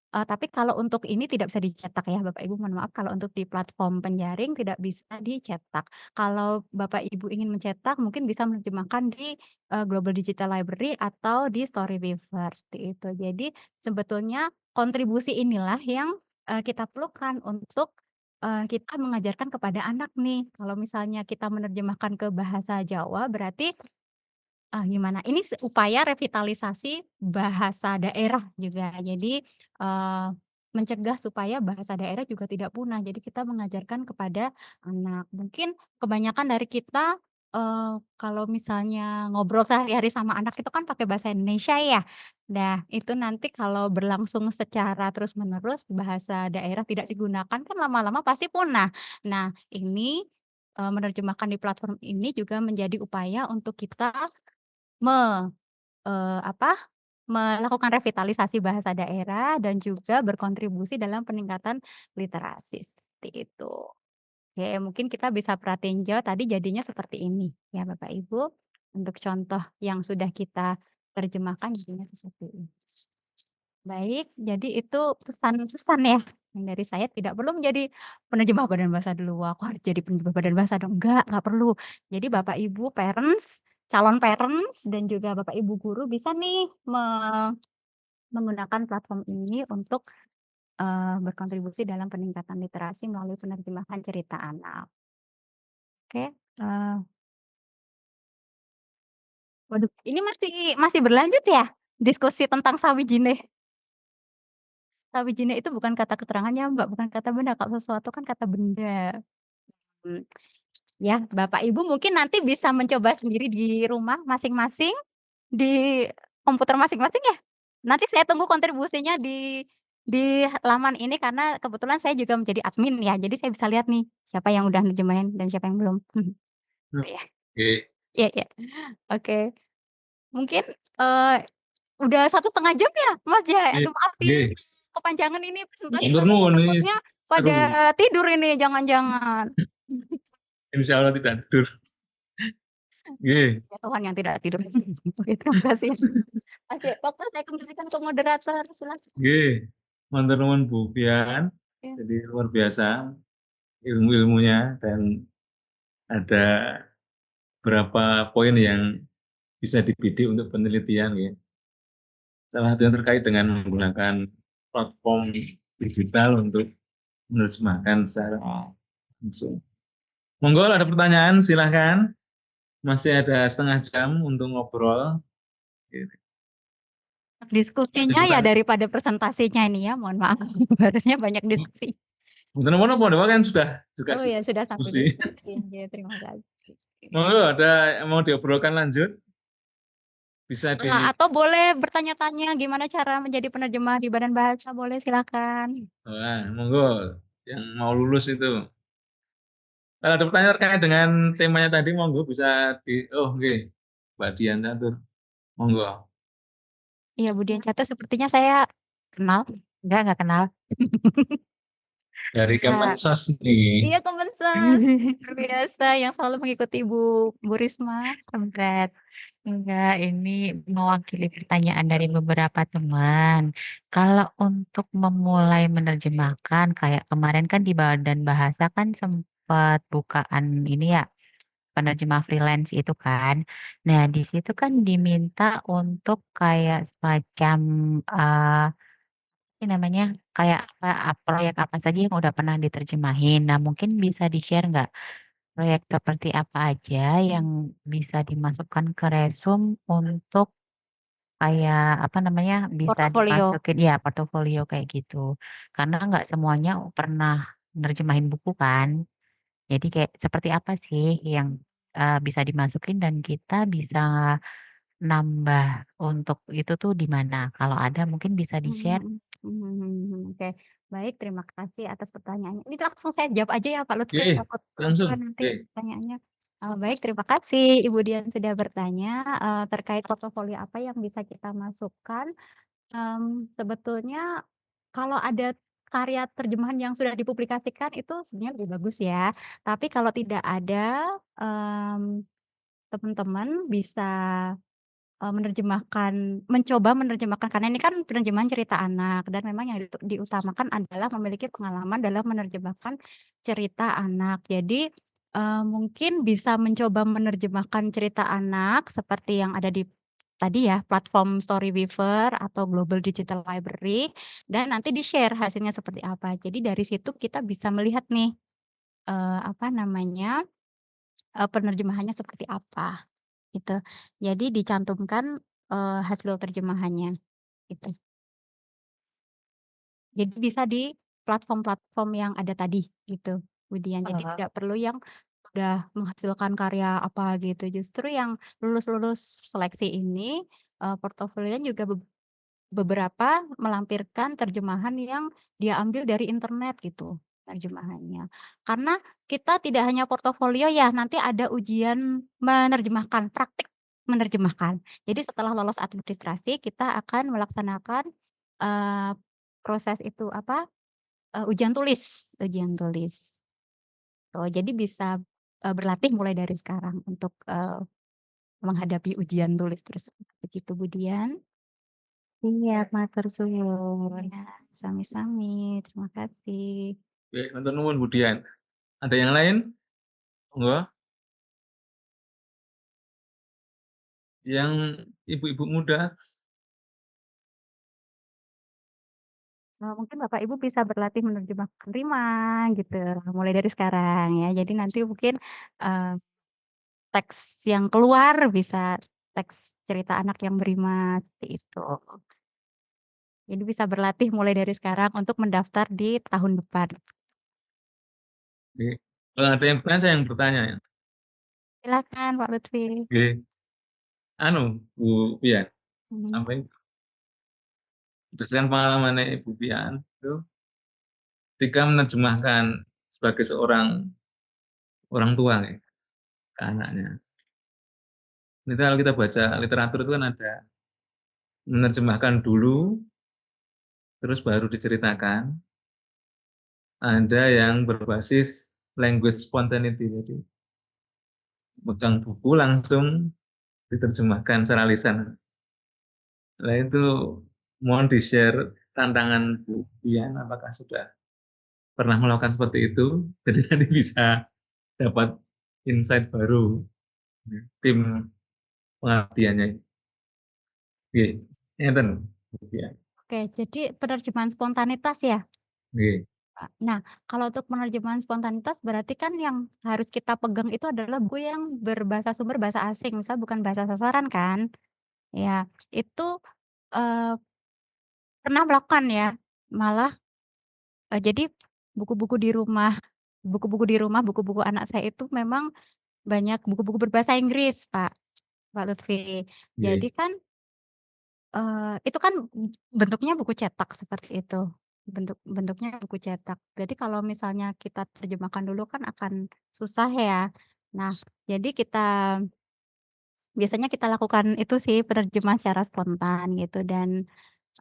Tapi kalau untuk ini tidak bisa dicetak ya Bapak Ibu, mohon maaf kalau untuk di platform penjaring tidak bisa dicetak. Kalau Bapak Ibu ingin mencetak mungkin bisa menerjemahkan di Global Digital Library atau di Storyweaver seperti itu. Jadi sebetulnya kontribusi inilah yang kita perlukan untuk kita mengajarkan kepada anak nih. Kalau misalnya kita menerjemahkan ke bahasa Jawa berarti gimana? Ini upaya revitalisasi bahasa daerah juga. Jadi, mencegah supaya bahasa daerah juga tidak punah. Jadi kita mengajarkan kepada anak. Mungkin kebanyakan dari kita, kalau misalnya ngobrol sehari-hari sama anak itu kan pakai bahasa Indonesia ya. Nah, itu nanti kalau berlangsung secara terus-menerus bahasa daerah tidak digunakan kan lama-lama pasti punah. Nah, ini, menerjemahkan di platform ini juga menjadi upaya untuk kita melakukan revitalisasi bahasa daerah dan juga berkontribusi dalam peningkatan literasi, seperti itu. Oke, mungkin kita bisa perhatiin tadi jadinya seperti ini ya Bapak Ibu, untuk contoh yang sudah kita terjemahkan jadinya seperti ini. Baik, jadi itu pesan-pesan ya yang dari saya, tidak perlu menjadi penerjemah badan bahasa dulu, aku harus jadi penerjemah badan bahasa dong, enggak perlu. Jadi Bapak Ibu parents, calon parents dan juga Bapak Ibu guru bisa nih menggunakan platform ini untuk berkontribusi dalam peningkatan literasi melalui penerjemahan cerita anak. Oke, waduh ini masih berlanjut ya diskusi tentang sawijine? Sawijine itu bukan kata keterangannya Mbak, bukan kata benda, kalau sesuatu kan kata benda. Ya, Bapak Ibu mungkin nanti bisa mencoba sendiri di rumah masing-masing, di komputer masing-masing ya. Nanti saya tunggu kontribusinya di laman ini karena kebetulan saya juga menjadi admin ya, jadi saya bisa lihat nih siapa yang udah nerjemahin dan siapa yang belum. Iya. Oke. Iya iya. Oke. Mungkin, udah 1,5 jam ya Mas ya? Aduh maafin kepanjangan ini presentasi takutnya pada tidur ini jangan-jangan. Insya Allah tidak tidur. Ya Tuhan yang tidak tidur. Oke, terima kasih. Oke, waktu saya kembalikan ke moderator, silakan. Matur nuwun Bu Fian. Jadi luar biasa ilmu-ilmunya dan ada beberapa poin yang bisa dibidik untuk penelitian ya. Salah satu yang terkait dengan menggunakan platform digital untuk menerjemahkan secara langsung. Monggo ada pertanyaan silahkan. Masih ada setengah jam untuk ngobrol. Diskusinya ya daripada presentasinya ini ya, mohon maaf. Harusnya banyak diskusi. Mungkin apa kan sudah juga Oh ya sudah sampai diskusi. Terima kasih. Monggo ada mau diobrolkan lanjut? Bisa di atau boleh bertanya-tanya gimana cara menjadi penerjemah di badan bahasa, boleh silakan. Wah, monggo yang mau lulus itu. Kalau ada pertanyaan terkait dengan temanya tadi, monggo bisa Mbak Dian Catur, monggo. Iya, Bu Dian Catur sepertinya saya kenal. Enggak kenal. Dari Kemensos nih. Iya, Kemensos. Luar biasa yang selalu mengikuti Bu Risma. Kampret. Enggak, ini mewakili pertanyaan dari beberapa teman. Kalau untuk memulai menerjemahkan, kayak kemarin kan di Badan Bahasa kan sempat bukaan ini ya, penerjemah freelance itu kan. Nah, di situ kan diminta untuk kayak semacam ini namanya kayak proyek apa saja yang udah pernah diterjemahin. Nah, mungkin bisa di-share nggak proyek seperti apa aja yang bisa dimasukkan ke resume untuk kayak apa namanya bisa Portofolio. dimasukin ya portofolio kayak gitu. Karena nggak semuanya pernah nerjemahin buku kan. Jadi kayak seperti apa sih yang bisa dimasukin dan kita bisa nambah untuk itu tuh di mana? Kalau ada mungkin bisa di-share. Oke, baik, terima kasih atas pertanyaannya. Ini langsung saya jawab aja ya Pak Lutfi, Oke, takut langsung. lupa nanti Oke. pertanyaannya. Baik, terima kasih Ibu Dian sudah bertanya terkait portofolio apa yang bisa kita masukkan. Sebetulnya kalau ada karya terjemahan yang sudah dipublikasikan itu sebenarnya lebih bagus ya. Tapi kalau tidak ada, teman-teman bisa mencoba menerjemahkan karena ini kan penerjemahan cerita anak dan memang yang diutamakan adalah memiliki pengalaman dalam menerjemahkan cerita anak. Jadi, mungkin bisa mencoba menerjemahkan cerita anak seperti yang ada di tadi ya, platform Storyweaver atau Global Digital Library dan nanti di-share hasilnya seperti apa. Jadi dari situ kita bisa melihat nih, apa namanya, penerjemahannya seperti apa. Gitu. Jadi dicantumkan, hasil terjemahannya, gitu. Jadi bisa di platform-platform yang ada tadi, gitu, Budian. Jadi tidak perlu yang udah menghasilkan karya apa gitu, justru yang lulus-lulus seleksi ini, portofolionya juga beberapa melampirkan terjemahan yang dia ambil dari internet gitu, terjemahannya. Karena kita tidak hanya portofolio ya, nanti ada ujian menerjemahkan, praktik menerjemahkan. Jadi setelah lolos administrasi kita akan melaksanakan, eee, proses itu apa, ujian tulis ujian tulis. Oh, jadi bisa, berlatih mulai dari sekarang untuk, menghadapi ujian tulis tersebut, begitu Budian. Siap, matur suwun. Ya, sami-sami, terima kasih. Oke, matur nuwun Bu Dian. Ada yang lain? Monggo. Yang ibu-ibu muda? Mungkin Bapak Ibu bisa berlatih menerjemahkan rima gitu, mulai dari sekarang ya. Jadi nanti mungkin, eee, teks yang keluar bisa teks cerita anak yang berima, seperti itu. Jadi bisa berlatih mulai dari sekarang untuk mendaftar di tahun depan. Oke. Kalau ada yang bertanya, saya yang bertanya ya. Silakan Pak Lutfi. Oke. Bu Pian, Mhm. sampai berdasarkan pengalamannya Ibu Pian itu ketika menerjemahkan sebagai seorang orang tua ya, ke anaknya. Ini kalau kita baca literatur itu kan ada menerjemahkan dulu, terus baru diceritakan. Ada yang berbasis language spontaneity, jadi megang buku langsung diterjemahkan secara lisan. Nah itu mohon di-share tantangan Bu Pian, apakah sudah pernah melakukan seperti itu? Jadi nanti bisa dapat insight baru tim pengabdiannya. Oke, ngeten Bu Pian. Oke, jadi penerjemahan spontanitas ya? Oke. Nah, kalau untuk penerjemahan spontanitas berarti kan yang harus kita pegang itu adalah buku yang berbahasa sumber bahasa asing, misal bukan bahasa sasaran kan? Ya, itu, eee, pernah melakukan ya, malah, jadi buku-buku di rumah, buku-buku anak saya itu memang banyak buku-buku berbahasa Inggris, Pak Lutfi. Oke. Jadi kan, itu kan bentuknya buku cetak seperti itu, bentuknya buku cetak. Jadi kalau misalnya kita terjemahkan dulu kan akan susah ya. Nah, jadi biasanya kita lakukan itu sih penerjemahan secara spontan gitu dan,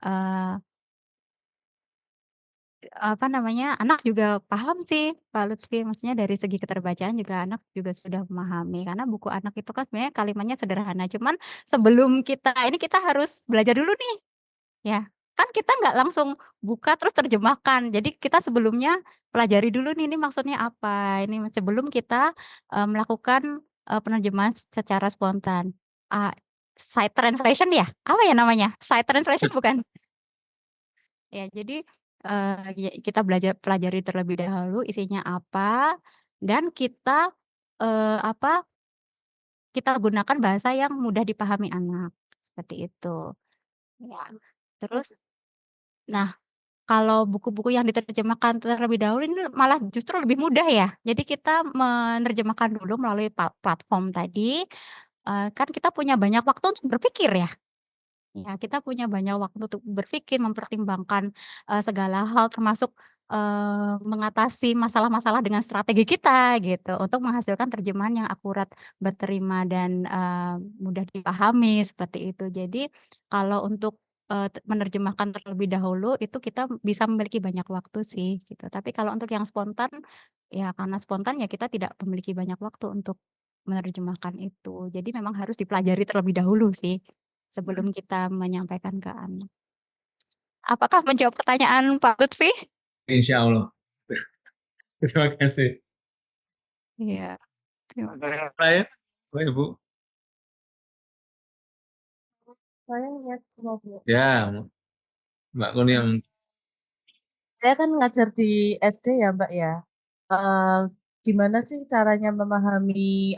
eee anak juga paham sih Pak Lutfi, maksudnya dari segi keterbacaan juga anak juga sudah memahami, karena buku anak itu kan sebenarnya kalimatnya sederhana, cuman sebelum kita harus belajar dulu nih, ya. Kan kita nggak langsung buka terus terjemahkan, jadi kita sebelumnya pelajari dulu nih, ini maksudnya apa, ini sebelum kita, melakukan, penerjemahan secara spontan. Side translation ya? Apa ya namanya? Side translation bukan? Ya, jadi, kita pelajari terlebih dahulu isinya apa, dan kita, kita gunakan bahasa yang mudah dipahami anak, seperti itu. Ya, terus nah, kalau buku-buku yang diterjemahkan terlebih dahulu ini malah justru lebih mudah ya. Jadi kita menerjemahkan dulu melalui platform tadi, kan kita punya banyak waktu untuk berpikir ya. Ya, kita punya banyak waktu untuk berpikir, mempertimbangkan, segala hal termasuk, mengatasi masalah-masalah dengan strategi kita gitu, untuk menghasilkan terjemahan yang akurat, berterima dan, mudah dipahami seperti itu. Jadi kalau untuk, menerjemahkan terlebih dahulu itu kita bisa memiliki banyak waktu sih gitu. Tapi kalau untuk yang spontan, ya karena spontan ya kita tidak memiliki banyak waktu untuk menerjemahkan itu. Jadi memang harus dipelajari terlebih dahulu sih. Sebelum kita menyampaikan ke anak. Apakah menjawab pertanyaan Pak Lutfi? Insya Allah. Terima kasih. Iya, terima kasih. Lain, Bu Ibu. Saya lihat semua Bu. Ya, Mbak Kurniam. Saya kan ngajar di SD ya Mbak ya. Gimana sih caranya memahami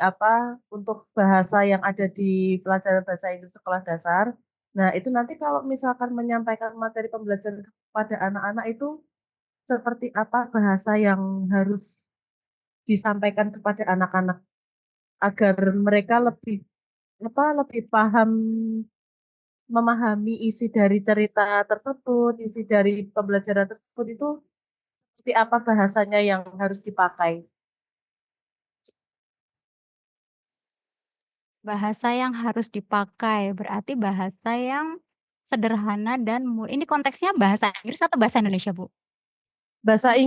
untuk bahasa yang ada di pelajaran bahasa Inggris sekolah dasar. Nah itu nanti kalau misalkan menyampaikan materi pembelajaran kepada anak-anak itu seperti apa bahasa yang harus disampaikan kepada anak-anak agar mereka lebih paham memahami isi dari cerita tersebut, isi dari pembelajaran tersebut itu seperti apa bahasanya yang harus dipakai. Bahasa yang harus dipakai, berarti bahasa yang sederhana dan ini konteksnya bahasa Inggris atau bahasa Indonesia, Bu? Bahasa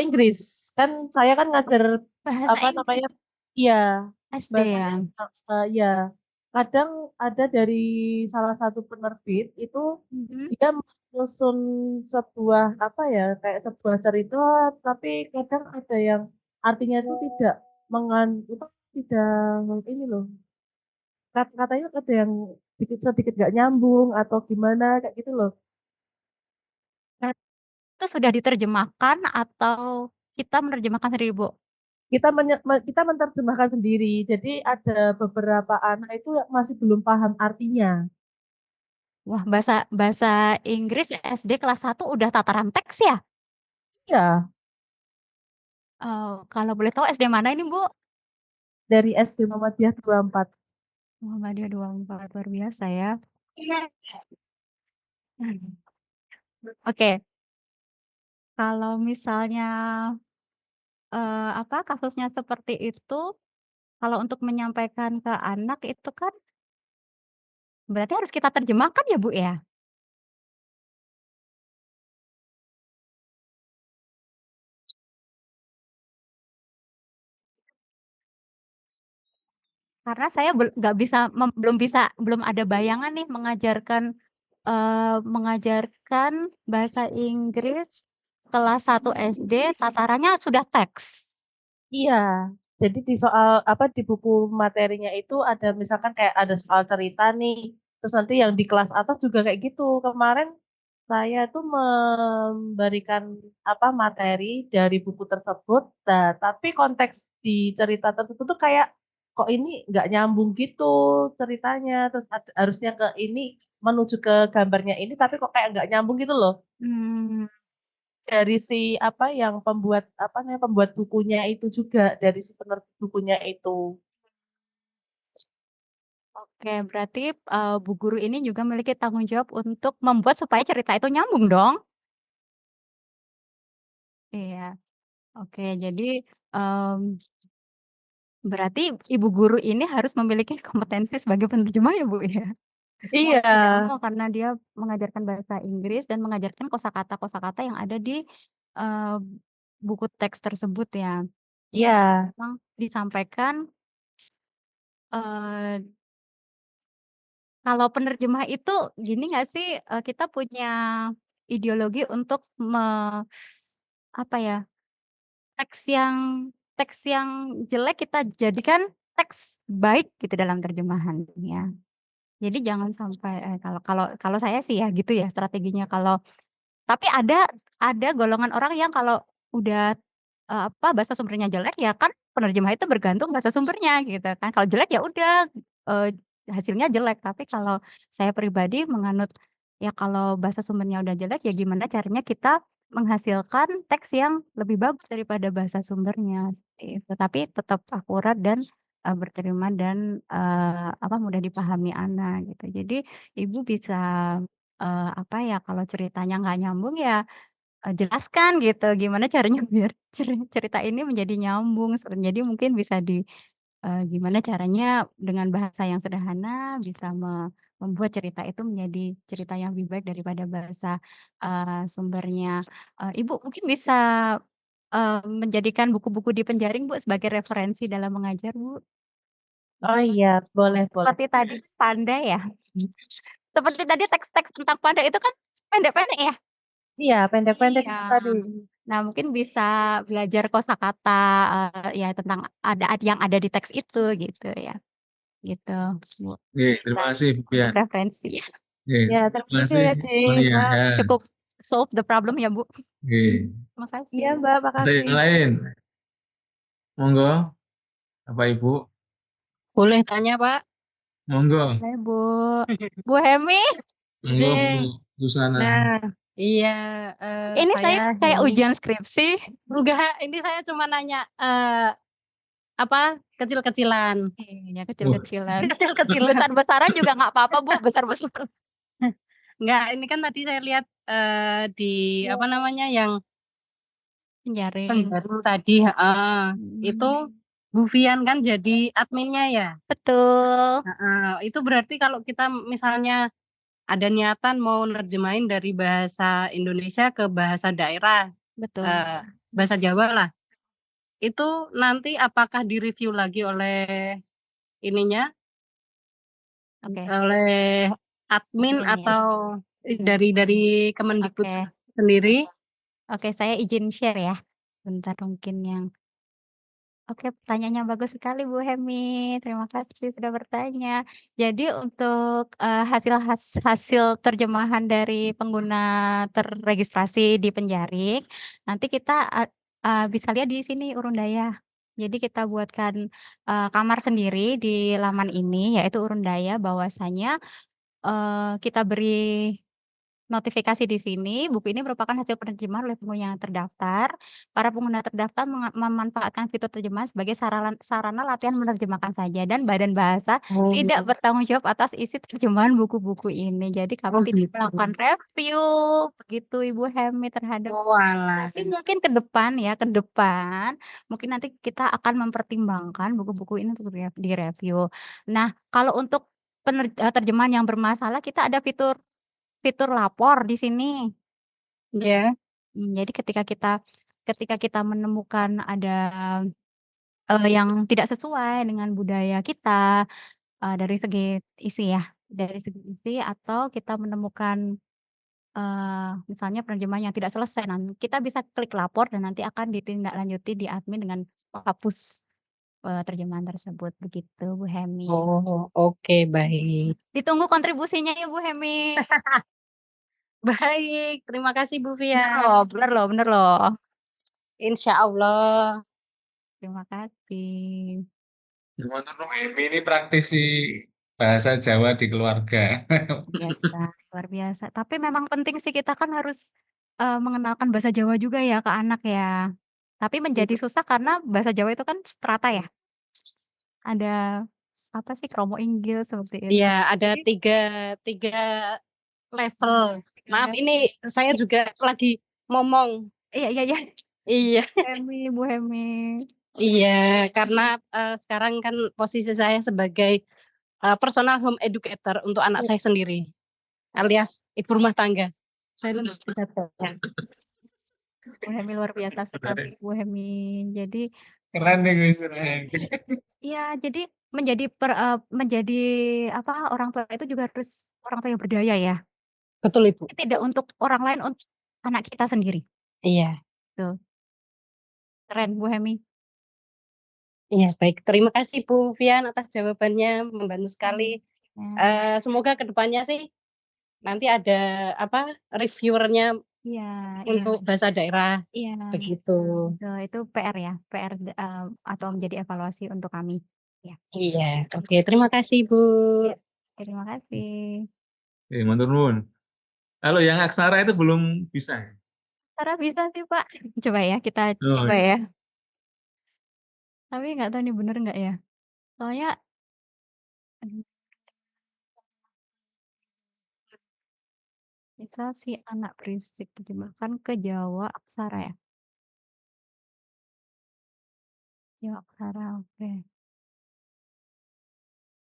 Inggris. Kan saya kan ngajar Bahasa Inggris? iya, SD bahasa ya? iya. Kadang ada dari salah satu penerbit itu dia menyusun sebuah kayak sebuah cerita, tapi kadang ada yang artinya itu tidak ini loh. Katanya ada yang sedikit nggak nyambung atau gimana kayak gitu loh. Nah, itu sudah diterjemahkan atau kita menerjemahkan sendiri, Bu? Kita menerjemahkan sendiri. Jadi ada beberapa anak itu yang masih belum paham artinya. Wah, bahasa Inggris SD kelas 1 udah tataran teks ya? Iya, Kalau boleh tahu SD mana ini, Bu? dari SD Muhammadiyah 24. Muhammadiyah 24, luar biasa ya. Oke. Kalau misalnya, kasusnya seperti itu, kalau untuk menyampaikan ke anak itu kan berarti harus kita terjemahkan ya, Bu, ya? Karena saya belum ada bayangan nih mengajarkan bahasa Inggris kelas 1 SD tatarannya sudah teks. Iya. Jadi di buku materinya itu ada misalkan kayak ada soal cerita nih. Terus nanti yang di kelas atas juga kayak gitu. Kemarin saya tuh memberikan materi dari buku tersebut. Nah, tapi konteks di cerita tersebut tuh kayak kok ini nggak nyambung gitu ceritanya. Terus harusnya ke ini menuju ke gambarnya ini, tapi kok kayak nggak nyambung gitu loh. Dari si yang pembuat pembuat bukunya itu juga, dari si penerbit bukunya itu. Oke, berarti, Bu guru ini juga memiliki tanggung jawab untuk membuat supaya cerita itu nyambung dong? Iya. Oke, jadi, berarti ibu guru ini harus memiliki kompetensi sebagai penerjemah ya, Bu, ya? Iya. Karena dia mengajarkan bahasa Inggris dan mengajarkan kosakata-kosakata yang ada di buku teks tersebut ya. Iya. Memang disampaikan eee, kalau penerjemah itu gini nggak sih, kita punya ideologi untuk apa ya, teks yang jelek kita jadikan teks baik gitu dalam terjemahannya. Jadi jangan sampai kalau kalau kalau saya sih ya gitu ya strateginya tapi ada golongan orang yang kalau udah, bahasa sumbernya jelek ya kan penerjemah itu bergantung bahasa sumbernya gitu kan. Kalau jelek ya udah, eee, hasilnya jelek. Tapi kalau saya pribadi menganut, ya kalau bahasa sumbernya udah jelek ya gimana caranya kita menghasilkan teks yang lebih bagus daripada bahasa sumbernya, seperti itu. Tapi tetap akurat dan, berterima dan, mudah dipahami anak gitu. Jadi ibu bisa, apa ya, kalau ceritanya nggak nyambung ya jelaskan gitu, gimana caranya biar cerita ini menjadi nyambung, jadi mungkin bisa gimana caranya dengan bahasa yang sederhana bisa membuat cerita itu menjadi cerita yang lebih baik daripada bahasa, sumbernya. Ibu mungkin bisa, menjadikan buku-buku di penjaring Bu sebagai referensi dalam mengajar Bu. Oh iya, boleh boleh. Seperti tadi panda ya? Seperti tadi teks-teks tentang panda itu kan pendek-pendek ya? Iya, pendek-pendek Iya. itu tadi. Nah, mungkin bisa belajar kosakata, ya tentang yang ada di teks itu gitu ya, gitu, Bu. Oke, terima kasih Bu Untuk Pian. referensi ya. Oke, Ya, terima terima kasih kasih ya, Ci. Monia. Mbak. Ya. Cukup solve the problem ya, Bu. Oke. Terima kasih. Iya, Mbak, Ada makasih. yang lain? Monggo, Bapak Ibu. Boleh tanya, Pak? Monggo, Boleh, Bu. Bu Hemi, monggo Bu Jeng. Susana. Nah, iya, ini saya kayak Hemi. ujian skripsi. Enggak, ini saya cuma nanya kecil-kecilan. Iya, kecil-kecilan. Kecil-kecilan. Besar-besaran juga nggak apa-apa, Bu, besar-besaran. Enggak, ini kan tadi saya lihat di apa namanya yang Penjaring. penjaring tadi, itu Bu Fian kan jadi adminnya ya. Betul. Itu berarti kalau kita misalnya ada niatan mau nerjemahin dari bahasa Indonesia ke bahasa daerah, Betul. bahasa Jawa lah. Itu nanti apakah direview lagi oleh ininya, Oke. oleh admin Admin ya. atau dari Kemendikbud Oke. sendiri? Oke, saya izin share ya. Bentar mungkin yang Oke, pertanyaannya bagus sekali Bu Hemi. Terima kasih sudah bertanya. Jadi untuk, hasil terjemahan dari pengguna terregistrasi di penjaring, nanti kita, bisa lihat di sini urun daya. Jadi kita buatkan, kamar sendiri di laman ini, yaitu urun daya bahwasanya, kita beri notifikasi di sini, buku ini merupakan hasil penerjemahan oleh pengguna yang terdaftar. Para pengguna terdaftar memanfaatkan fitur terjemahan sebagai sarana latihan menerjemahkan saja dan Badan Bahasa tidak bertanggung jawab atas isi terjemahan buku-buku ini. Jadi kami tidak Gitu. melakukan review, begitu Ibu Hemi terhadap Walah. tapi mungkin ke depan ya, ke depan mungkin nanti kita akan mempertimbangkan buku-buku ini untuk direview. Nah, kalau untuk terjemahan yang bermasalah kita ada fitur lapor di sini. Ya. Jadi ketika kita menemukan ada, yang tidak sesuai dengan budaya kita, dari segi isi ya, dari segi isi atau kita menemukan, misalnya penerjemahan yang tidak selesai, nah kita bisa klik lapor dan nanti akan ditindaklanjuti di admin dengan menghapus, terjemahan tersebut, begitu Bu Hemi. Oh, oke, baik. Ditunggu kontribusinya ya Bu Hemi. Baik, terima kasih Bu Bener Fian. loh bener loh bener loh. Insya Allah. Terima kasih. Gimana Romi? Ini praktisi bahasa Jawa di keluarga. Biasa, luar biasa. Tapi memang penting sih kita kan harus, mengenalkan bahasa Jawa juga ya ke anak ya. Tapi menjadi susah karena bahasa Jawa itu kan strata ya. Ada, apa sih, kromo inggil seperti itu. Iya, ada Jadi tiga level. Maaf, level. ini saya juga lagi ngomong. Iya iya iya. Iya. Bu Hemi. Iya, karena sekarang kan posisi saya sebagai personal home educator untuk anak saya sendiri, alias ibu rumah tangga. Saya lulus Bu Hemi luar biasa sekali, Bu Hemi. Jadi Keren nih guys. iya, jadi menjadi apa, orang tua itu juga harus orang tua yang berdaya ya. Betul, Ibu. Tidak untuk orang lain, untuk anak kita sendiri. Iya. Tuh, keren Bu Hemi. Iya, baik. Terima kasih Bu Vian atas jawabannya, membantu sekali. Ya, Semoga kedepannya sih nanti ada apa reviewernya iya, untuk bahasa daerah iya. begitu. Betul, itu PR ya, PR atau menjadi evaluasi untuk kami. Ya, Iya, oke. Terima kasih Bu. ya, terima kasih. Matur nuwun. Kalau yang aksara itu belum bisa. Sarah bisa sih Pak. Coba ya, kita Oh, coba ya. Tapi nggak tahu nih bener nggak ya. Soalnya aduh, misal si anak berisik diterjemahkan ke Jawa Aksara ya. Jawa Aksara, oke.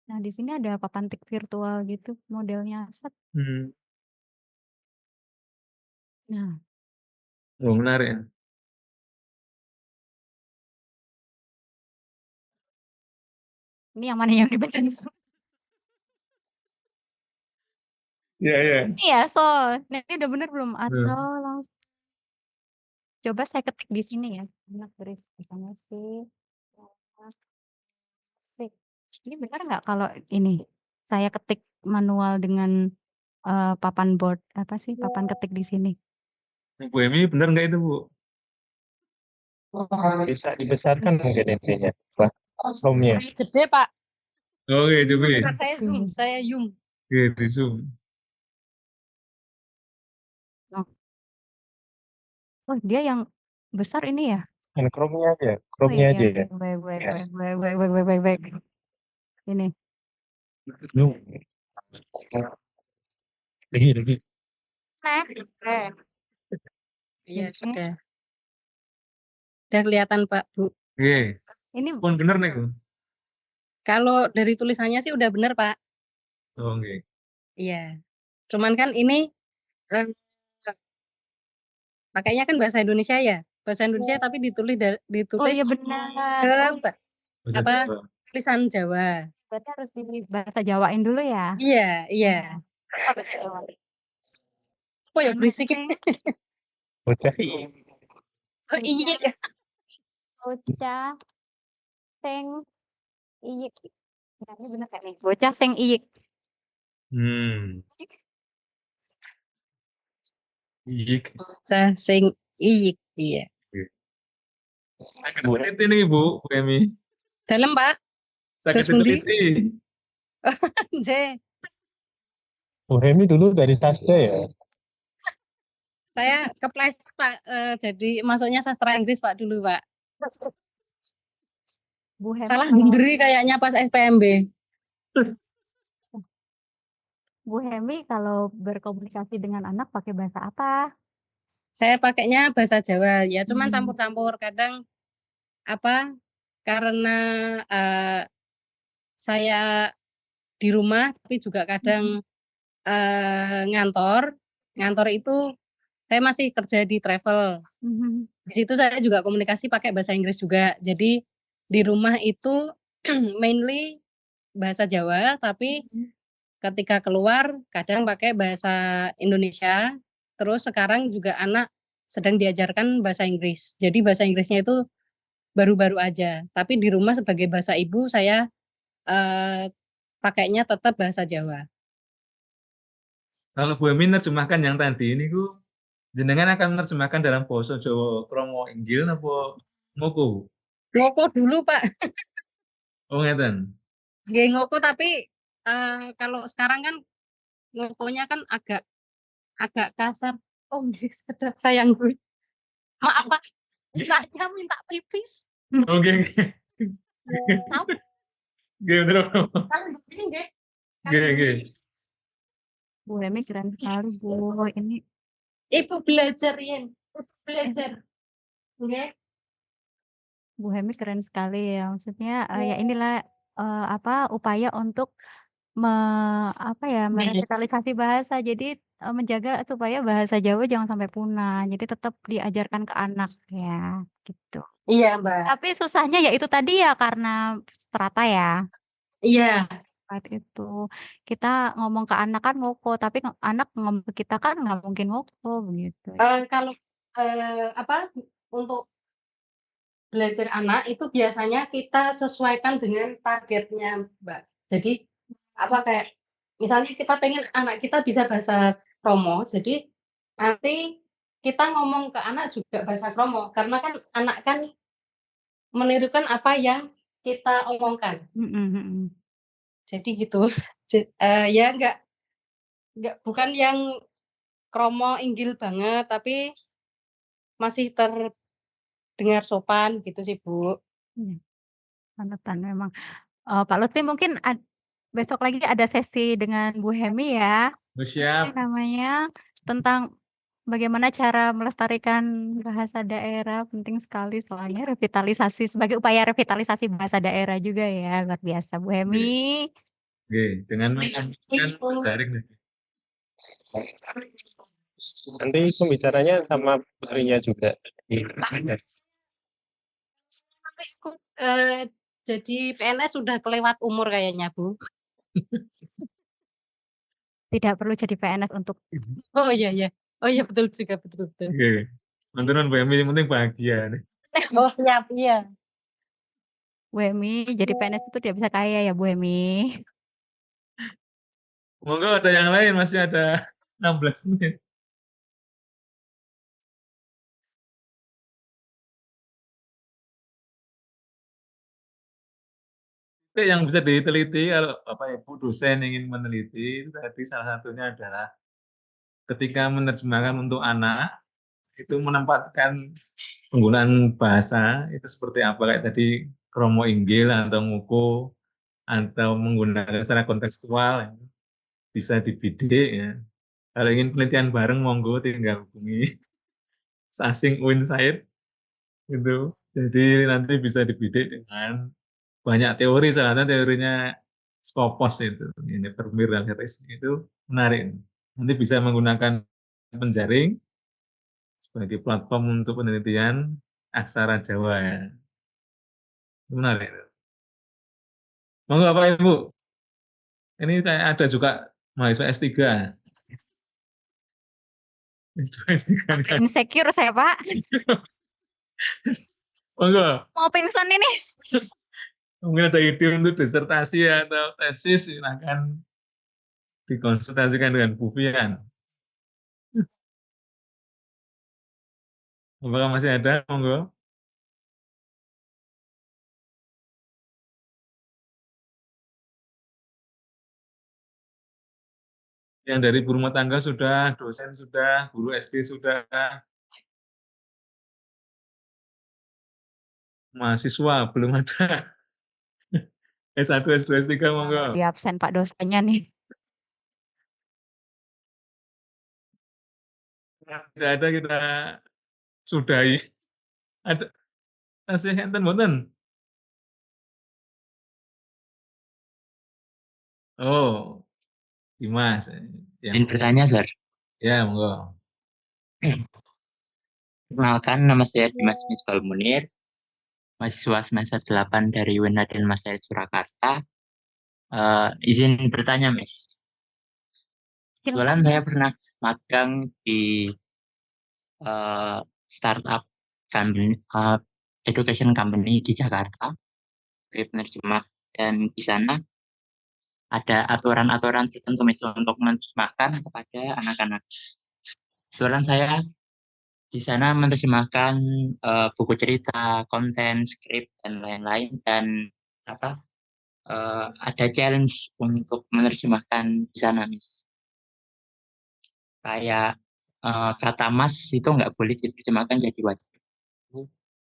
Nah, di sini ada papan tik virtual gitu modelnya. Set. hmm. Nah, Oh, menarik ya. ini yang mana yang dibaca? Iya, iya. Ini ya, Nah, ini udah bener belum? Atau langsung coba saya ketik di sini ya. Anak berisik misalnya sih. Sik. Ini benar nggak kalau ini saya ketik manual dengan papan board apa sih papan ketik di sini? Bu Emi benar nggak itu, Bu? Bisa dibesarkan mungkin intinya, Pak. Home-nya. Gede, Pak. Oke, coba. Bentar, saya zoom, saya zoom. Oke, di zoom. Oh, dia yang besar ini ya? Dan Chrome-nya aja, Oh Chrome-nya iya, aja ya. baik. Ini. Zoom. Lagi. Iya, sudah. Udah kelihatan, Pak, Bu. Oke. Ini Pun benar nih, Bu. Kalau dari tulisannya sih udah benar, Pak. Oh, oke. Iya. Cuman kan ini pakainya kan bahasa Indonesia ya. Bahasa Indonesia tapi Oh iya ditulis benar. ke Bahasa apa? Jawa. Tulisan Jawa. Berarti harus di bahasa Jawain dulu ya? Iya, iya. Apa bahasa Jawa? Oh ya berisik. Bocah Oh iya. Bocah seng iyik. Nah, ini benar kan nih? Bocah seng iyik. Iyik. Bocah sing iyik. Iya. Sakit teliti nih, Bu Emi. Dalam, Pak. Sakit teliti. J. Bu Hemi dulu dari sastra ya? Saya kepleset, Pak. Jadi masuknya sastra Inggris, Pak, dulu, Pak. Bu Hemi Salah binderi kayaknya pas SPMB. Bu Hemi kalau berkomunikasi dengan anak pakai bahasa apa? Saya pakainya bahasa Jawa ya, cuman campur-campur. Kadang apa? Karena saya di rumah tapi juga kadang ngantor. Ngantor itu saya masih kerja di travel. Di situ saya juga komunikasi pakai bahasa Inggris juga. Jadi di rumah itu mainly bahasa Jawa, tapi ketika keluar kadang pakai bahasa Indonesia. Terus sekarang juga anak sedang diajarkan bahasa Inggris. Jadi bahasa Inggrisnya itu baru-baru aja. Tapi di rumah sebagai bahasa ibu saya pakainya tetap bahasa Jawa. Kalau Bu Emi menerjemahkan yang tadi ini, Bu, jenengan akan menerjemahkan dalam basa Jawa Kromo Inggil apa ngoko? Ngoko dulu, Pak. Oh, ngeten. Nggih ngoko tapi kalau sekarang kan ngokonya kan agak kasar. Oh, nggih sedap sayang gue. Maaf, Pak. Saya minta tipis. Oke. Gimana? Nggih. Bu Hemi keren sekali, Bu. Ini Ibu belajar, Yen. Belajar. Nggih. Bu Hemi keren sekali ya. Maksudnya ya inilah upaya untuk merevitalisasi bahasa. Jadi menjaga supaya bahasa Jawa jangan sampai punah. Jadi tetap diajarkan ke anak ya, gitu. Iya, Mbak. Tapi susahnya ya itu tadi ya karena strata ya. Iya. Saat itu kita ngomong ke anak kan ngoko, tapi anak ngomong ke kita kan nggak mungkin ngoko begitu. Kalau untuk belajar anak itu biasanya kita sesuaikan dengan targetnya, Mbak. Jadi kayak misalnya kita pengen anak kita bisa bahasa Kromo, jadi nanti kita ngomong ke anak juga bahasa Kromo karena kan anak kan menirukan apa yang kita omongkan. Jadi gitu. Ya bukan yang Kromo Inggil banget, tapi masih terdengar sopan gitu sih, Bu. Panutan memang. Pak Lutfi mungkin besok lagi ada sesi dengan Bu Hemi ya. Siap. Namanya tentang bagaimana cara melestarikan bahasa daerah, penting sekali soalnya revitalisasi sebagai upaya revitalisasi bahasa daerah juga ya, luar biasa Bu Hemi. Oke, dengan menggunakan jaring nih. Nanti pembicaranya sama Rinya juga. Jadi PNS sudah kelewat umur kayaknya, Bu. Tidak perlu jadi PNS untuk Oh iya. Oh iya betul juga, betul. Oke. Mantunan Bu Emi yang penting bahagia nih. Oh siap, iya. Bu Hemi, jadi PNS itu tidak bisa kaya ya Bu Hemi. Monggo ada yang lain, masih ada 16 menit. Itu yang bisa diteliti kalau Bapak Ibu dosen ingin meneliti, itu tadi salah satunya adalah ketika menerjemahkan untuk anak, itu menempatkan penggunaan bahasa itu seperti apa, kayak tadi kromo inggil atau nguko, atau menggunakan secara kontekstual, bisa dibidik ya. Kalau ingin penelitian bareng, monggo tinggal hubungi Sasing Uin Said gitu. Jadi nanti bisa dibidik dengan banyak teori, salah satu teorinya Skopos itu, ini Vermeer dan Harris itu menarik. Nanti bisa menggunakan penjaring sebagai platform untuk penelitian aksara Jawa ya. Itu menarik. Monggo Bapak Ibu. Ini kayak ada juga mahasiswa S3. S3 kan. Insecure saya Pak. Monggo. Mau pingsan ini. Mungkin ada ide untuk disertasi atau tesis, silahkan dikonsultasikan dengan Bu Fian. Apakah masih ada? Monggo. Yang dari ibu rumah tangga sudah, dosen sudah, guru SD sudah, mahasiswa belum ada. S1, S2, S3, monggo. Di absen Pak dosennya nih. Tidak ada, kita sudahi. Ada tasih enten mboten? Oh, Dimas. Izin bertanya, Sir. Ya, monggo. Perkenalkan, nama saya Dimas Misbal Munir, mahasiswa semester 8 dari UIN Raden Mas Said Surakarta. Izin bertanya, Miss. Kebetulan saya pernah magang di startup company, education company di Jakarta, sebagai penerjemah, dan di sana ada aturan-aturan tertentu Miss untuk menerjemahkan kepada anak-anak. Kebetulan saya di sana menerjemahkan buku cerita, konten, skrip, dan lain-lain, dan ada challenge untuk menerjemahkan di sana, Miss. Kayak kata mas itu nggak boleh diterjemahkan jadi wajib,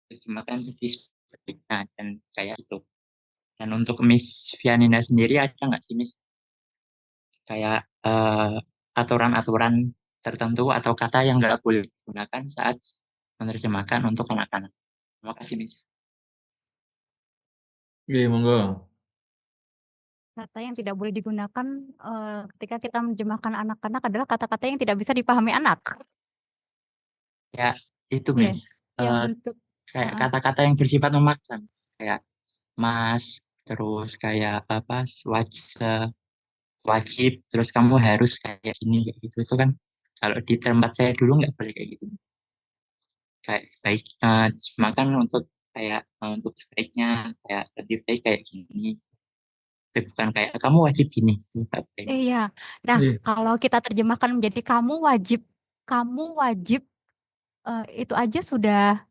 diterjemahkan jadi sebaliknya, dan kayak gitu. Dan untuk Miss Vianina sendiri ada nggak sih, Miss, kayak aturan-aturan tertentu atau kata yang nggak boleh digunakan saat menerjemahkan untuk anak-anak? Terima kasih, Miss. Oke, monggo. Kata yang tidak boleh digunakan ketika kita menerjemahkan anak-anak adalah kata-kata yang tidak bisa dipahami anak. Ya, itu Iya, Miss. yang Eh, bentuk kayak heeh. kata-kata yang bersifat memaksa, Miss. Kayak mas, terus kayak apa, wajib, terus kamu harus kayak gini, kayak gitu. Itu kan kalau di tempat saya dulu nggak boleh kayak gitu. Kayak baik, cuma kan untuk kayak untuk sebaiknya kayak lebih baik kayak gini. Tapi bukan kayak kamu wajib gini. Itu nggak boleh. Iya. Nah, Iya. kalau kita terjemahkan menjadi kamu wajib itu aja sudah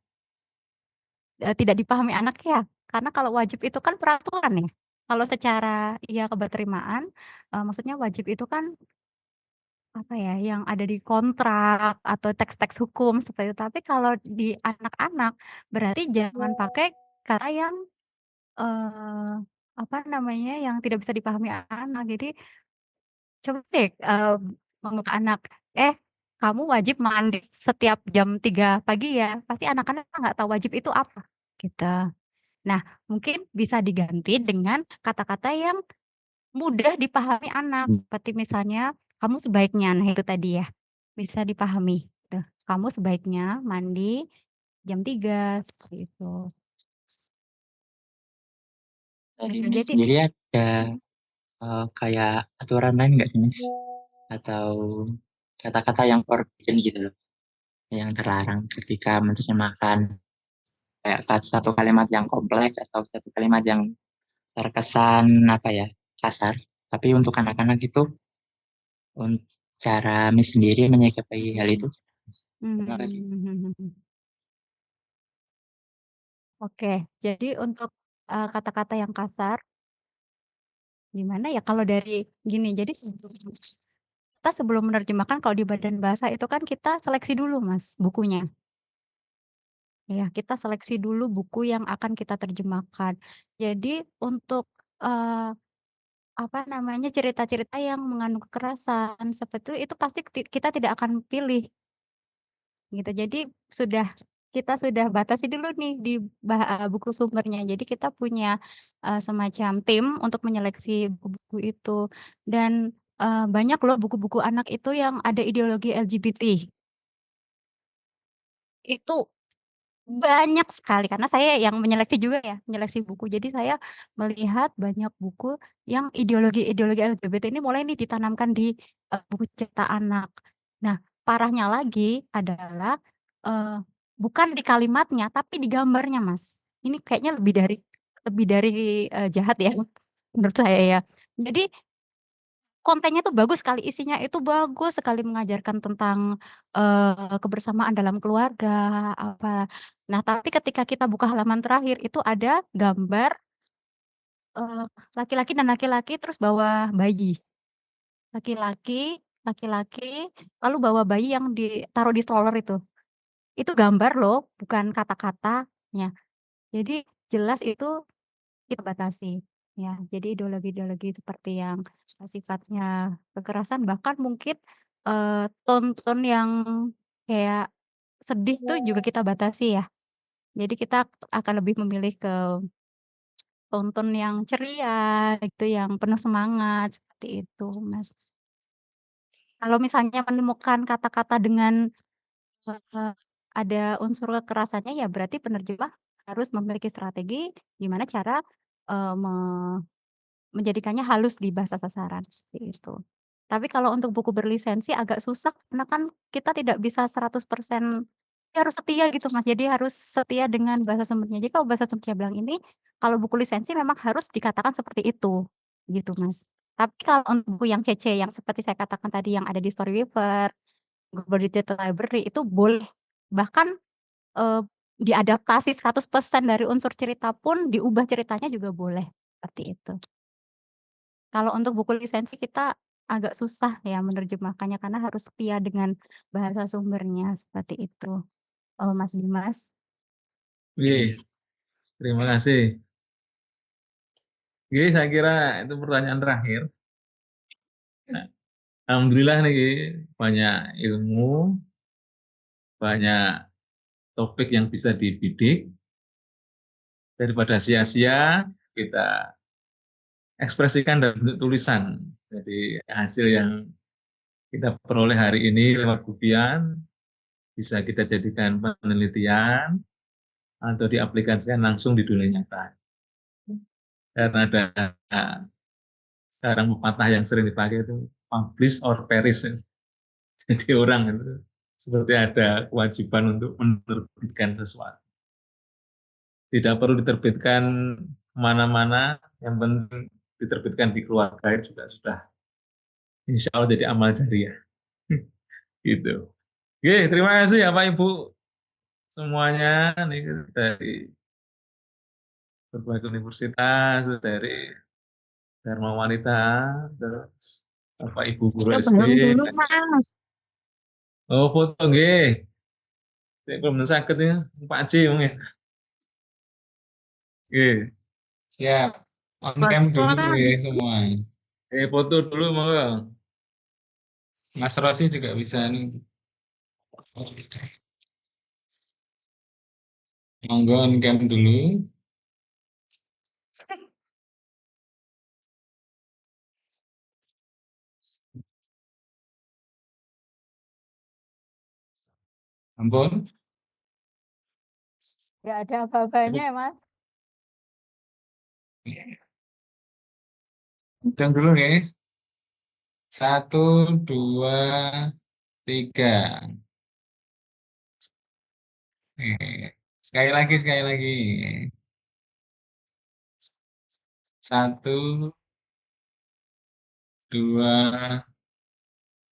tidak dipahami anak ya. Karena kalau wajib itu kan peraturan ya. Kalau secara ya keberterimaan, maksudnya wajib itu kan apa ya, yang ada di kontrak atau teks-teks hukum seperti itu. Tapi kalau di anak-anak berarti jangan pakai kata yang apa namanya, yang tidak bisa dipahami anak. Jadi coba deh ngomong ke anak, kamu wajib mandi setiap jam 3 pagi ya. Pasti anak-anak nggak tahu wajib itu apa, gitu. Nah, mungkin bisa diganti dengan kata-kata yang mudah dipahami anak, seperti misalnya, "Kamu sebaiknya," nah itu tadi ya, bisa dipahami, tuh. "Kamu sebaiknya mandi jam 3," seperti itu. Dari Gitu, Miss jadi sendiri ada kayak aturan lain nggak sih, Miss? Atau kata-kata yang forbidden gitu loh, yang terlarang ketika menerjemahkan kayak satu kalimat yang kompleks atau satu kalimat yang terkesan apa ya, kasar. Tapi untuk anak-anak itu cara Miss sendiri menyikapi hal itu. Terima kasih. Oke, jadi untuk kata-kata yang kasar, gimana ya kalau dari gini, jadi kita sebelum menerjemahkan kalau di badan bahasa itu kan kita seleksi dulu Mas, bukunya. Ya, kita seleksi dulu buku yang akan kita terjemahkan. Jadi untuk apa namanya, cerita-cerita yang mengandung kekerasan seperti itu pasti kita tidak akan pilih. Gitu. Jadi kita sudah batasi dulu nih di buku sumbernya. Jadi kita punya semacam tim untuk menyeleksi buku-buku itu. Dan banyak loh buku-buku anak itu yang ada ideologi LGBT. Itu banyak sekali karena saya yang menyeleksi juga ya, menyeleksi buku. Jadi saya melihat banyak buku yang ideologi-ideologi LGBT ini mulai nih ditanamkan di buku cerita anak. Nah, parahnya lagi adalah bukan di kalimatnya tapi di gambarnya, Mas. Ini kayaknya lebih dari jahat ya menurut saya ya. Jadi kontennya tuh bagus sekali, isinya itu bagus sekali mengajarkan tentang kebersamaan dalam keluarga, apa. Nah, tapi ketika kita buka halaman terakhir itu ada gambar eee, laki-laki dan laki-laki terus bawa bayi. Laki-laki, lalu bawa bayi yang ditaruh di stroller itu. Itu gambar loh, bukan kata-katanya. Jadi jelas itu kita batasi, ya. Jadi ideologi-ideologi seperti yang sifatnya kekerasan bahkan mungkin tonton yang kayak sedih tuh juga kita batasi ya. Jadi kita akan lebih memilih ke tonton yang ceria, itu yang penuh semangat, seperti itu, Mas. Kalau misalnya menemukan kata-kata dengan ada unsur kekerasannya ya berarti penerjemah harus memiliki strategi gimana cara eee, me menjadikannya halus di bahasa sasaran, seperti itu. Tapi kalau untuk buku berlisensi agak susah karena kan kita tidak bisa 100% harus setia gitu Mas, jadi harus setia dengan bahasa sumbernya. Jadi kalau bahasa sumbernya bilang ini, kalau buku lisensi memang harus dikatakan seperti itu, gitu Mas. Tapi kalau untuk buku yang CC yang seperti saya katakan tadi yang ada di Storyweaver, Global Digital Library itu boleh, bahkan diadaptasi 100% dari unsur cerita pun diubah ceritanya juga boleh, seperti itu. Kalau untuk buku lisensi kita agak susah ya menerjemahkannya karena harus setia dengan bahasa sumbernya, seperti itu. Mas Dimas. Oke, terima kasih. Oke, saya kira itu pertanyaan terakhir. Nah, alhamdulillah nih banyak ilmu, banyak topik yang bisa dibidik. Daripada sia-sia, kita ekspresikan dalam bentuk tulisan. Jadi hasil yang kita peroleh hari ini lewat bukian bisa kita jadikan penelitian atau diaplikasikan langsung di dunia nyata. Karena ada sekarang pepatah yang sering dipakai itu publish or perish. Jadi orang itu seperti ada kewajiban untuk menerbitkan sesuatu. Tidak perlu diterbitkan kemana-mana, yang penting diterbitkan di keluarga juga sudah insya Allah jadi amal jariah. Gitu. Oke, terima kasih ya Pak Ibu semuanya nih dari berbagai universitas, dari Dharma Wanita, terus Bapak Ibu guru Itu SD. belum dulu, Mas. Oh, foto nggih. Belum sakit ya, Pak Haji mungkin. Nggih. Siap. On cam dulu ya semua. Foto dulu monggo. Mas Rosi juga bisa nih. Monggo on cam dulu. Ampun. Nggak ada apa-apanya ya, Mas. Hitung dulu nih. 1, 2, 3. Sekali lagi, sekali lagi. 1, 2,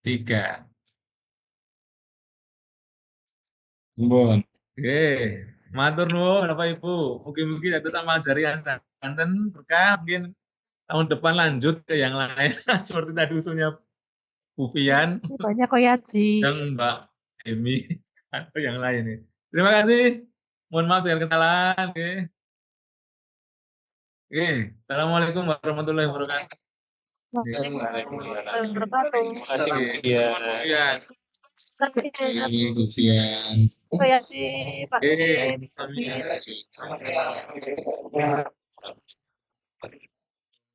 3. Ampun. Oke, matur nuwun Bapak Ibu. Mungkin atas amal jariah santen berkah mungkin tahun depan lanjut ke yang lain seperti tadi usulnya Bu Fian Banyak kok ya, Ci. dan Mbak Emi atau yang lain nih. Terima kasih. Mohon maaf segala kesalahan. Oke. Oke. Assalamualaikum warahmatullahi wabarakatuh. Iya. Ujian. Pak Yaci, Pak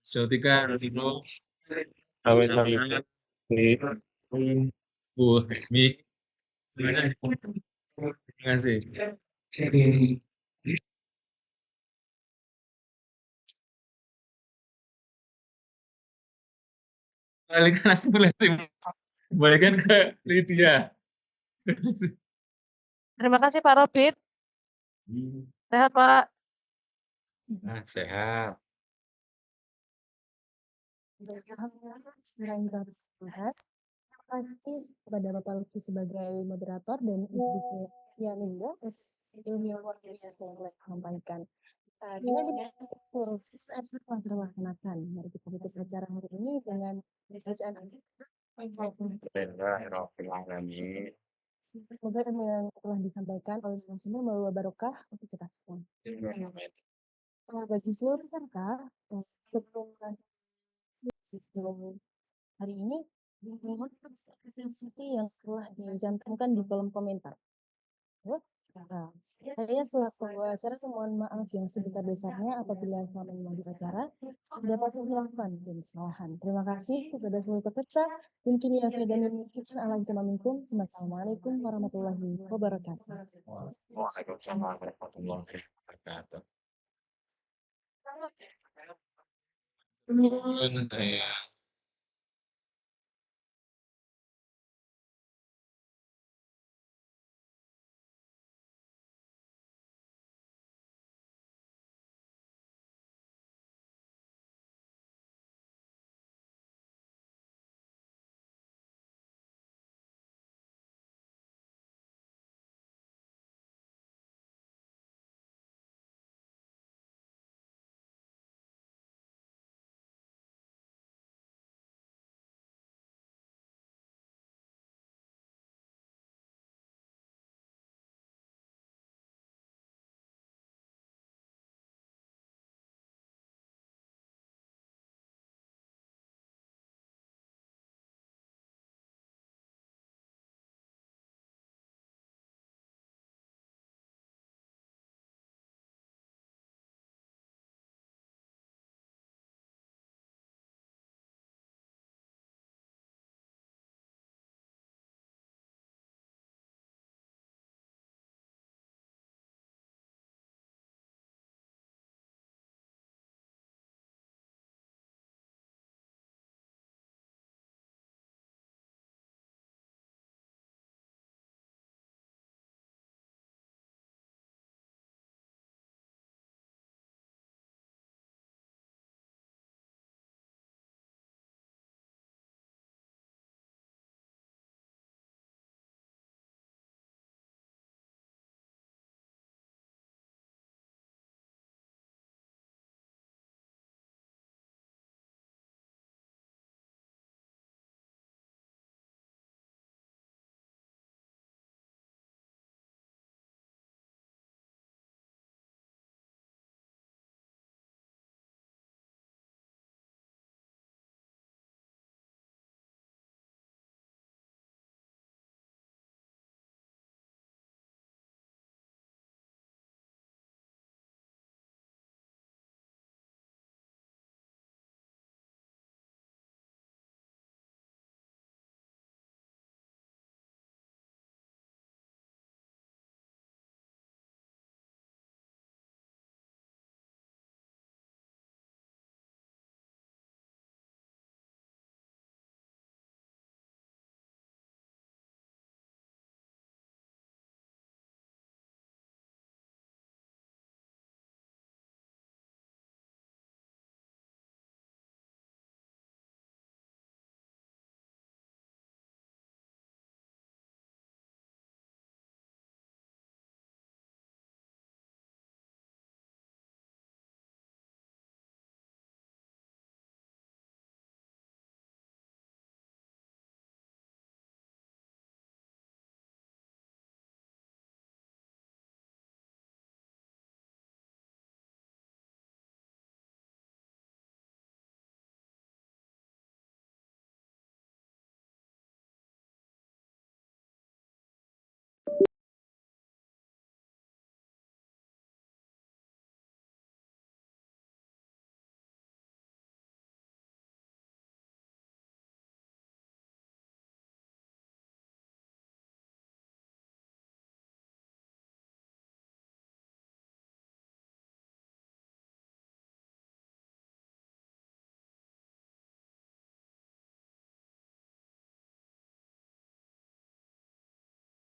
Sotika Rodino. Amin. Bu Emi. Terima kasih. Kembalikan asimilasi. Kembalikan ke Lydia. Terima kasih Pak Robit. Sehat Pak. Sehat. Alhamdulillah, terima kasih kepada Bapak Lutfi sebagai moderator dan Ibu Yaninda ilmiah luar biasa yang telah menyampaikan. Kita di seluruh acara telah terlaksanakan. Mari kita tutup acara hari ini dengan bacaan semoga ilmu yang telah disampaikan oleh semua membawa barokah untuk kita semua. Bagi seluruh peserta, sebelum hari ini, mohon seperti yang telah dicantumkan di kolom komentar. Nah, saya selaku acara mohon maaf yang sebesar-besarnya apabila selama ini di acara dapat menghilangkan dan kesalahan. Terima kasih kepada seluruh peserta. Mungkin ya dan Assalamualaikum warahmatullahi wabarakatuh. Waalaikumsalam warahmatullahi wabarakatuh. Ya.